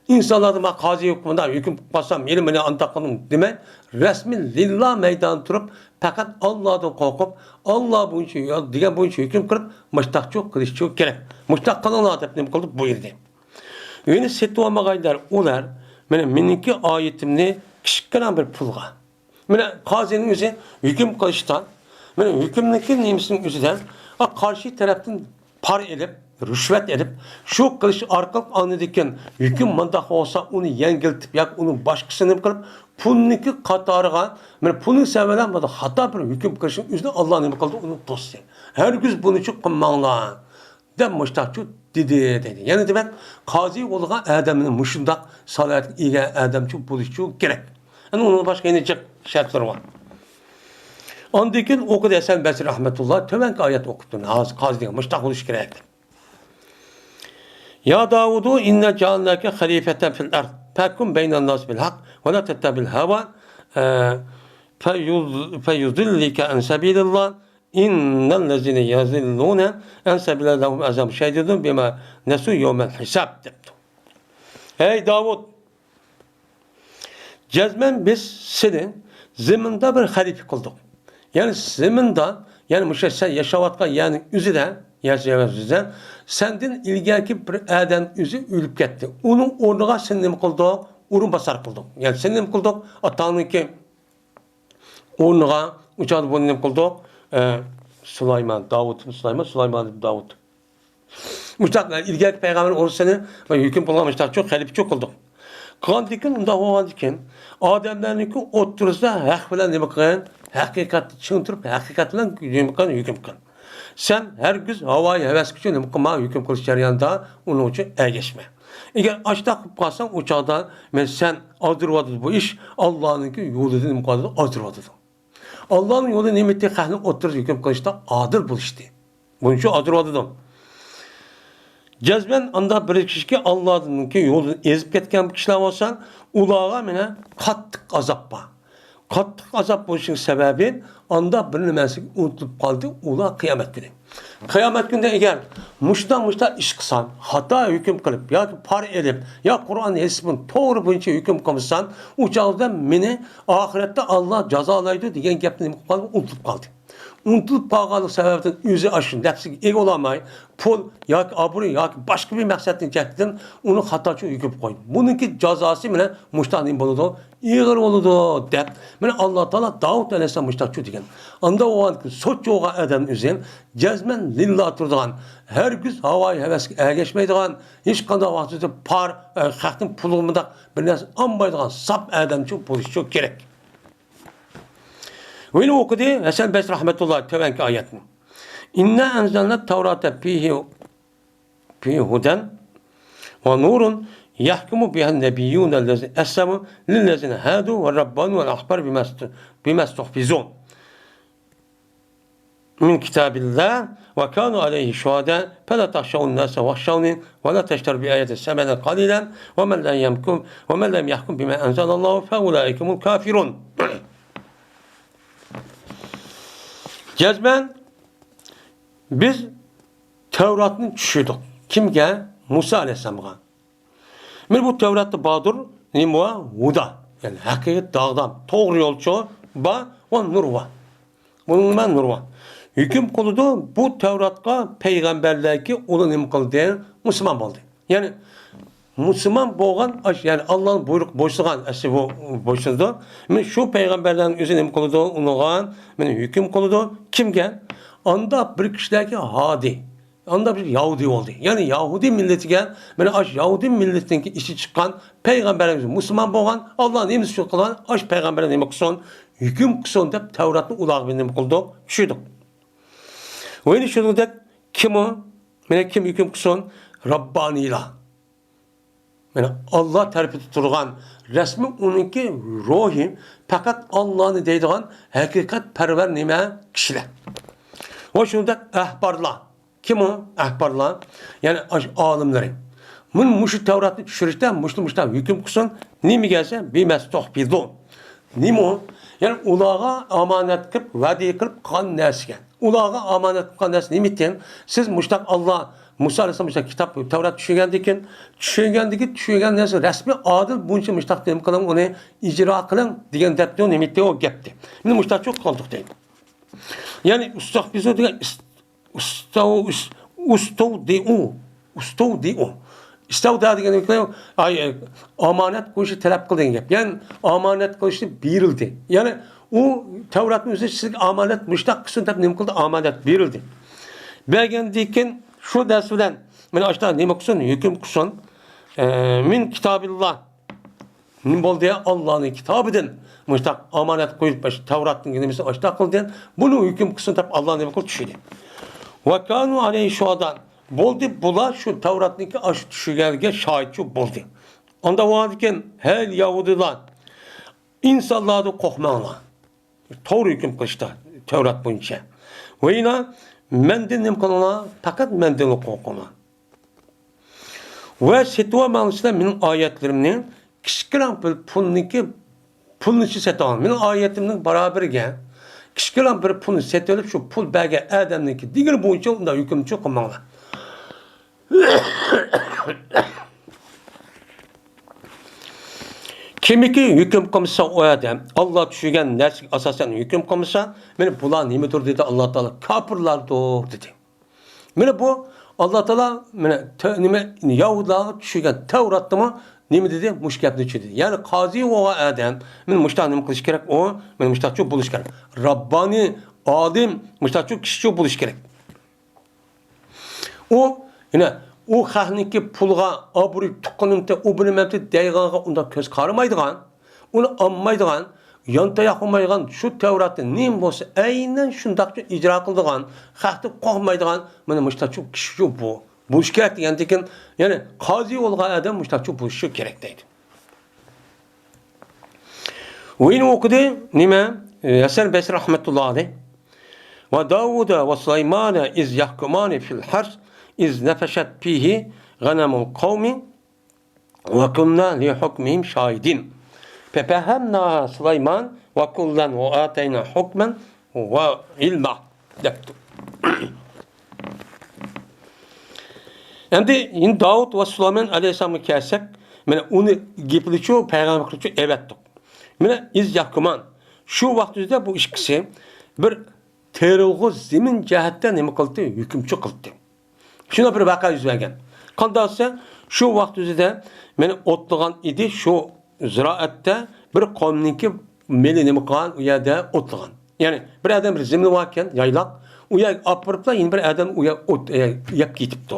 Speaker 1: İnsanlardan ma qazi hükmünde hüküm basam yerimine antaklanım deme resmi lillah meydan durup fakat Allah'dan korkup Allah bu işi diyen bu işi hüküm kırıp müştakçı kılışçı gerek. Müştak kanalına da ne kılıp buyurdu. Öyle setuvamagaylar olar menimki ayetimni kişikkenan bir pulga. Mene qazinin yüzü hüküm kılıştan, mene hükümdeki nimesin yüzüden karşı taraftan par edip, rüşvet edip, şu kılıç arkalık anladıkken hüküm mandak olsa onu yengiltip, yak onun başkasını kılıp, pulniki katarıga, mene pulun sevelen hata bir hüküm kılışın yüzüne Allah'ın nime kıldı onu dosya. Herkes bunu çok kılmanlar. Dem müştakçı dedi. Yani demek qazi olgan adamın müşundak salat iyi adamçı buluşçu gerek. Yani onun başka inecek şartları var. Ondakin okudu Hasan Basri rahmetullah tövenki ayet okuttu. Qazi diye müştak oluş gerekti. Ya Davudu inne cealnake halifeten fil ard. Fekum beynen nas bil hak ve la tettebil hava feyuzillike en sebilillah innellezine yazillune en sebilillah lehum azam şedidun bima nesu yevmel hisab deptu. Hey Davud, cezmen biz senin zeminde bir halife kıldık. Yani zeminde yani sen yaşavatkan yani üzüden yaşayamazsın. Senden ilgili bir adam üzü ölüp gitti. Onun orduğa sen ne kıldık? Urun basar kıldık. Yani sen ne kıldık? Atanın ki orduğa uçağı bunu ne kıldık? Süleyman, Davud. Müştak ilgili peygamber ordusunun hüküm bulamışlar. Çok halife çok kıldık. Kandikin unda oğandikin adamlarınki otursa hak bilen nima qilgan haqiqatni tushuntirib haqiqat bilan hüküm qilgan. Sen her gün havayı heves için nima qilma hüküm qilish jarayonida uning uchun ergashma. Agar ashta qilib qolsang o'choqda men sen oldiryapti bu ish Allohning yo'lida nima qiladi oldiryapti. Allohning yo'li ne'matga xalqni o'tirib hüküm qilishda odil bo'lishdi. Buning uchun oldiryapti. Cezben anda bir kişiga Allohninki yo'lini ezib ketgan kishilar bo'lsa, ularga mana qattiq azob bor. Qattiq azob bo'lishining sababi anda bir nimasiga unutilib qoldi, ular qiyomat kuni. Qiyomat kunida agar mushta ish qilsan, xato hukm qilib yoki par elib, yo Qur'on hadisni to'g'ri bo'yicha hukm qilsan, u chog'da meni oxiratda Alloh jazolaydi degan gapni unutib qoldi. Unutulub qolganlik sababidan o'zi aşın nafsiga ega olamay, pul yoki obro' yoki boshqa bir maqsadni chekdan uni xatochi yukib qo'ydi. Buningki jazosi bilan mushtaning bo'ladi, ig'ir bo'ladi deb. Mana Alloh taolo Davud alayhisalom mushtachi degan. Unda o so'cho'ga adam o'zi jazman lillah turadigan, hargiz havoyi havasga ergashmaydigan, hech qanday vaqtida par xalqning pulini bir narsa olmaydigan sap odamchi bo'lishi kerak. Ve yine okudu Hasan Basri rahmetullah tevenki ayetini. İnna enzelna Tevrat'e fihi huden ve nurun yahkumu bihan nebiyyun ellezine eslemu lillezine hadu ve rabbanu ve ahbar bimestuhfizun min kitabillah ve kanu aleyhi şuhada fela tahşavun nase vahşavnin ve la teşter bi ayeti semenen kalilen ve men lem yahkum bima enzelallahu fe ulaikumul kafirun. Cezmen biz Tevrat'ını düşürdük. Kimge? Musa Aleyhisselam'a. Men bu Tevrat'ta bağdır nima huda. Yani hakikat dağdan. Doğru yolcu ba ve nur va. Bunun ben nur va. Hüküm kılıdı bu Tevrat'ta peygamberlerki onu nima kıldı? Müslüman oldu. Yani Müslüman boğan, yani Allah'ın buyruk boşluğun asli bu boşluğu. Men şu peygamberlerin özü nima kılıdı? Onuğan, men hüküm kılıdı. Kimge? Anda bir kişilerki hadi. Anda bir Yahudi oldu. Yani Yahudi milletigen, men Yahudi milletindeki işi çıkan peygamberimiz Müslüman boğan, Allah'ın emrisi şu kılan, peygamberine nima kılsın, hüküm kılsın dep Tevrat'ın ulağı nima kıldı? Şuydu. Ve yine şunu dek, kim o? Men kim hüküm kılsın? Rabbani'la. Yani Allah tarafı tutulgan resmi onunki ruhi fakat Allah'ını deydiğen hakikat perver nime kişiler. O şunda ahbarlar. Kim o? Ahbarlar. Yani alimleri. Muşu Tevrat'ı düşürüşte muşta hüküm kılsın. Nimi gelse bimestuhfizun. Nimi o? Yani ulağa amanet kılıp, vadi kılıp kan nesken. Ulağa amanet kılıp kan nesken. Nimitten siz muştak Allah Musa Aleyhisselam kitap Tevrat düşürgen neyse resmi adil bunca müştak dedim kılın onu icra kılın diyen depti o nimitte o gepti. Şimdi müştak çok kaldık değil. Yani ustak biz o diye ustav di'u. İstav da diyen amanet kılışı talep kıldığın gep. Yani amanet kılışı birildi. Yani o Tevrat'ın üzerinde siz amanet müştak kısın tabi nimi kıldı amanet birildi. Belgen diken şu dersden men açta nima kılsın hüküm kılsın min kitabillah nim bol diye Allah'ın kitabıdan müştak amanet koyup baş Tevrat'ın kendisi açta kıldı bunu hüküm kılsın tabi Allah'ın nima kıldı düşürdü ve kanu aleyhi şuhadan boldu bula şu Tevrat'ınki aş düşürgelge şahitçi boldu onda varken her Yahudiler insanları korkmağlar doğru hüküm kılıştı Tevrat boyunca ve yine menden nem kılına fakat menden okuyana. Ve setva mağlusunda benim ayetlerimnin kişkilen bir pulunu setan. Benim ayetimnin beraberge kişkilen bir pulunu setelip şu pul belge adamınki diğer boyunca onda hükümçü kılmalı. Kimiki hüküm kılmışsa o adam Allah düşürgen nersi asasen hüküm kılmışsa beni bulan nimedir dedi Allah Teala kapırlardır dedi. Beni bu Allah Teala nime Yahudiler düşürgen Tevrat'ta mı nime dedi müşkepni dedi. Yani kazi o adam beni müştahnim kılış gerek o beni müştahçı buluş gerek. Rabbani adim müştahçı kişi buluş gerek. O yine o xalqniki pulga obro'y tuqqanimda u bilmabdi deyğanğa unda ko'z qaramaydigan, uni olmaydigan, yontaya qo'ymaydigan shu Tevratni nim bo'lsa aynan shundaqcha ijro qildigan, xalqni qo'ymaydigan mana mushtachu kishi bu. Bo'lish kerak degandan ya'ni qozi bo'lgan odam mushtachu bo'lishi kerak deydi. O'yin o'qidi nima? Hasan Basri rahmatullohi alayh. Ve Davud ve Süleyman iz yahkumani fil hars
Speaker 2: iz nefeşet fihi ghanamul kavmi ve kunna li hukmihim şahidin. Fefehemna Süleyman ve kullan ve ateyna hukmen ve ilma. Deptu. Endi yine Davud ve Süleyman Aleyhisselam'ı kelsek, onu gepiliço, peygamber kılıço evettik. İz yakıman. Şu vaxtida bu ikisi bir terörgü zemin cihetten nima qildi? Hükümçü qildi. Şuna bir vaka yüz vergen. Qandaysa şu vaxtida meni otlagan idi şu ziraatda bir qavmniki meli nima qilgan u yerda otlagan. Yani bir adam bir zemin varken yaylaq u yer apırıpla yine bir adam u yer yap ketipdi.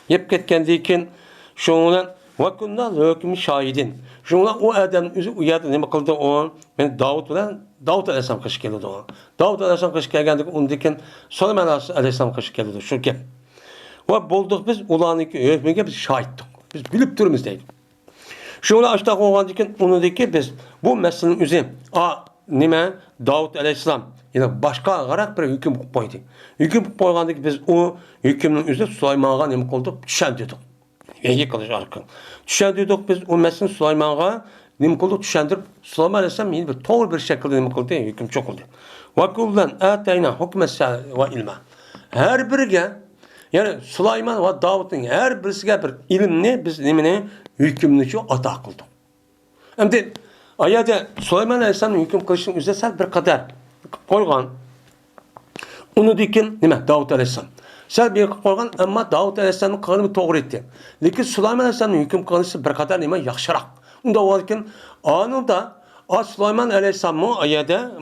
Speaker 2: Yap ketgandan keyin şoňdan ve kunna hükmü şahidin. Şoňdan o adam özü u yerda nima qildi o? Men Davud Aleyhisselam kış geldi o. Davud Aleyhisselam kış gelgende ondan keyin Süleyman Aleyhisselam kış geldi. Şu gap. Ve bulduk biz ulanıki hükmüge biz şahittik. Biz bilip durumuz deydi. Şöyle açtık olgandan keyin onundaki biz bu meselenin özü nima Davud Aleyhisselam yine başka garak bir hüküm koydu. Hüküm koygandan biz o hükümün özü Süleyman'a nima kıldık? Düşendirdik. Vehi kılış arka. Düşendirdik biz o meselenin Süleyman'a nima kıldık? Düşendirip Süleyman Aleyhisselam yine bir doğru bir şekilde nima kıldı? Hüküm çok oldu. Ve kullan atayna hukmese ve ilma. Her birine yani Süleyman ve Davud'un her birisiga bir ilimni biz nimani hükümni şu ata kıldık. Endi ayada Süleyman Aleyhisselam'ın hüküm kılışının üzerine sel bir kadar koygan. Onu dikin nima Davud Aleyhisselam. Sel bir koygan ama Davud Aleyhisselam'ın kılımı doğru etti. Lekin Süleyman Aleyhisselam'ın hüküm kılışı bir kadar nima yaxşırak. Onda o dikin anında Süleyman Aleyhisselam'ın ayada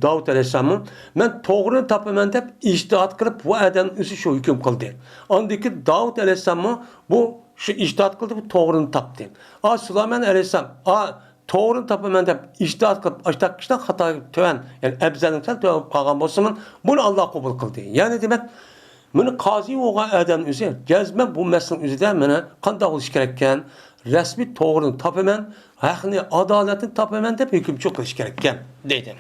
Speaker 2: Davud Aleyhisselam'ın men doğru tapaman deb ictihat kılıp bu adam özü şu hüküm kıldı. Andaki Davud Aleyhisselam'ın bu şu ictihat kıldı bu doğrunu taptı. Süleyman Aleyhisselam doğrunu tapaman deb ictihat kılıp açtakıştan hata töven yani ebzənin sel töven qalğan bolsun bunu Allah kabul kıldı. Yani demek bunu qazi olğan adam özü gezme bu meselenin özüdə mənə qanday oluş kerekken resmi doğrunu tapaman haqqını, adaletini tapaman deb hükümçü qilish kerakkan deydi.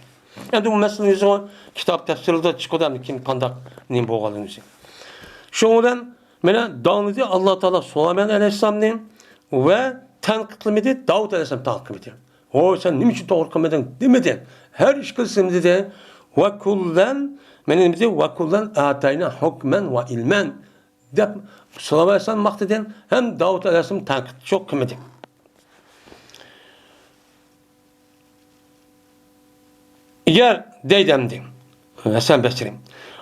Speaker 2: Endi bu meselenin özü kitap tefsirinde çıkıdan kim qandaq nim bolğanlığını özü. Şoňdan mena danıdı Allah Taala Süleyman Aleyhisselam'ın ve tanqidlemedi Davud Aleyhisselam tanqidlemedi. O sen nima için doğru qilmading demedi. Her iş qilsin dedi. Ve kullan men dedi ve kullan atayna hukmen ve ilmen deb Süleyman Aleyhisselam maqtadan hem Davud Aleyhisselam tanqid çok qilmadi. Eğer deydemdi Hasan Basri.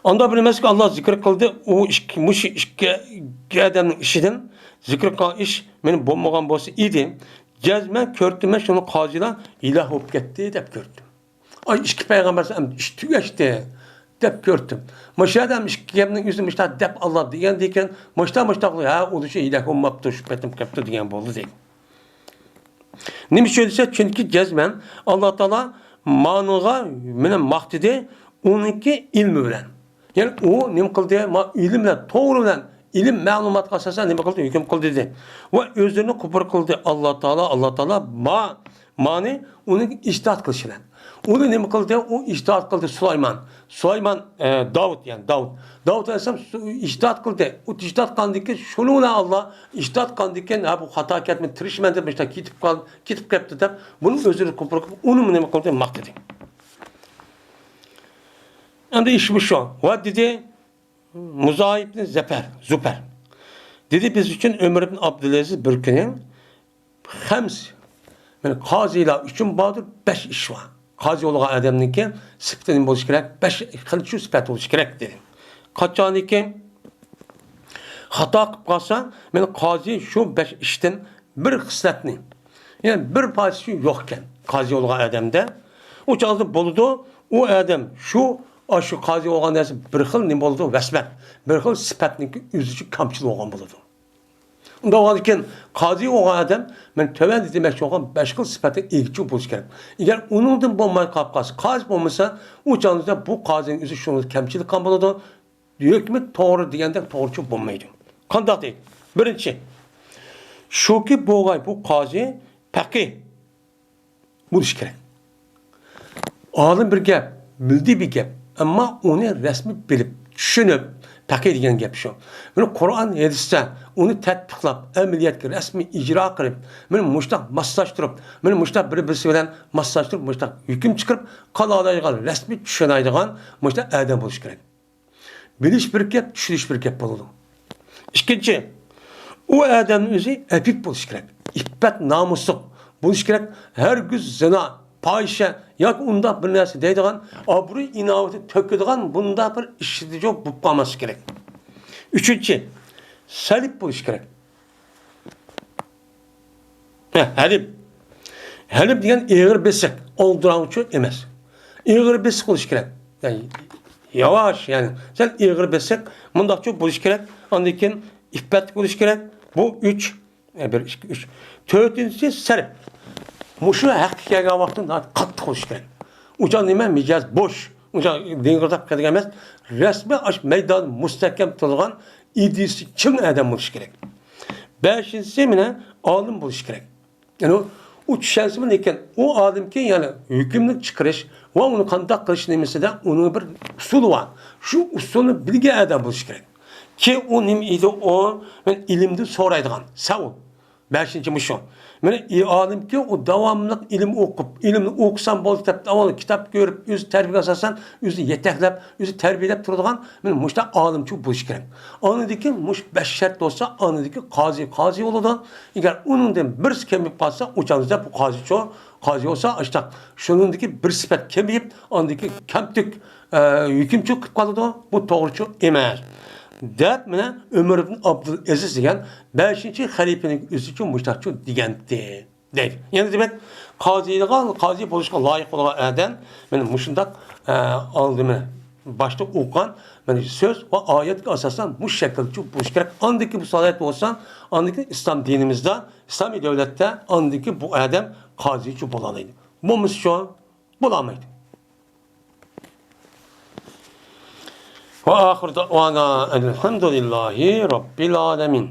Speaker 2: Onda bilmez ki Allah zikr kıldı o iki adamın işinden zikr kılan iş benim bulmagan bolsa idi. Cezmen körtüme şunu qazilar ilah olup gitti dep gördüm. Ay iki peygamber iş tügeçti dep gördüm. Maşadam işkemnin yüzü müştah dep Allah degen müştah ha oluşu ilah olmaptı şüphetim kaptı diyen boldu deyim. Nimi söylese çünkü cezmen Allah Teala manıga menen maktidi onunki ilmi bilen. Yani o nim kıldı ilimle doğru bilen ilim malumat asasen nima kıldı hüküm kıldı dedi. Ve özlerini kupur kıldı Allah Teala mani onun ictihat kılışıyla. Onu nima kıldı o ictihat kıldı Süleyman Davud yani Davud Aleyhisselam ictihat kıldı. O ictihat kandiki şununla Allah ictihat kandiki bu hata ketme trişmen de işte kitip kaptı da bunun özünü kupur onu nima kıldı maktedi. Anda iş bu şu. Ve dedi Muzahib ibn Züper. Dedi biz için Ömer ibn Abdülaziz bir günü yani qazilar üçün badır 5 iş var. Qazi olğan adamniki sıfatının buluş gerek 5 xil şu sıfat buluş gerek dedi. Qaçaniki hata qilib qalsa men qazi şu 5 işten bir xislatni yani bir parçası yokken qazi olğan adamda o çağda buldu o adam şu qazi olğan narsa bir xil nima bo'ldi vasmat bir xil sifatniki o'zicha kamchilik bo'lgan bo'ladi. Unda olarkan qazi olğan adam men töven demek olğan 5 xil sifatga egchi bo'lish kerak. Agar uningdan bo'lmay qolib qolsa, qazi bo'lmasa, u chog'da bu qazining o'zi shuni kamchilik ham bo'ladi. Hukmi to'g'ri deganda to'g'richa bo'lmaydi. Qanday deydi? Birinchi shuki bo'lg'ay bu qazi faqih bo'lish kerak. Olim bir gap, bildi bir gap. Ama onu resmi bilip tushunib, paqay degan gap shu. Buni Qur'on hadisda uni tatbiqlab, amaliyotga rasmiy ijro qilib, buni mushtaq moslashtirib, buni mushtaq bir-birisi bilan moslashtirib, mushtaq hukm chiqarib, qanolaydigan, rasmiy tushunadigan mushtaq odam bo'lish kerak. Bilish bir gap, tushunish bir gap bo'ladi. Ikkinchi, u odamning o'zi afif bo'lish kerak. İffet, namusluq bo'lish kerak. Hergiz zina, fahişe yoki unda bir narsa deydigan, obro' inovati to'kadigan bunda bir ishni yo'q bo'lib qolmasi kerak. Uchinchi, salib bo'lish kerak. Halib. Halib degan eg'ir besiq, oldirovchi emas. Eg'ir besiq bo'lish kerak. Yani yavaş yani. Sen eg'ir besiq, mundaqcha bo'lish kerak. Ondan keyin iffet bo'lish kerak. Bu 3 1 2 3. Dördüncüsü sarf. Muşu haqiqiga vaqtida qattiq bo'lish kerak. Uca nima mijoz bo'sh. Uca dengizda qadar emas, rasmiy ash maydon mustahkam turgan idisi chin odam bo'lish kerak. Beshinchisi mana olim bo'lish kerak. Yani u tushunsa lekin u odamga yani hukmni chiqarish va uni qanday qilish nimasida uni bir usuli bor. Shu usulni bilgan odam bo'lish kerak. Ki o nima edi o men ilmni so'raydigan savol. Beşinci şu. Mene alimki o davamlıq ilim okup, ilimni okusan bol kitap görüp, özü terbiye asasan, özü yeteklep, özü terbiyelep turduğun, mene muşta alimki buluş gerek. Anıdaki muş 5 şart olsa, anıdaki kazi olurdu. Eğer onun bir kemip kalsa, uçanızda bu kazi olsa, işte şunundaki bir sıfat kemiyip, anıdaki kemtük, yükümçü kıp kalırdı, bu doğrucu emez. Dep mene Ömer ibn Abdülaziz degan 5-chi xalifaning o'zi uchun mushtaqchi degandi. Deydi. Yani demek qazi bo'lishga loyiq bo'lgan odam meni mushundaq oldimi boshda o'qigan meni so'z va oyatga asosan bu shaklda bo'lish kerak. Andiki bu solat bo'lsa, andiki islom dinimizda, islomiy davlatda andiki bu odam qozichi bo'la oladi. Bo'lmasa shu bo'lolmaydi. وآخر دعوانا الحمد لله رب العالمين.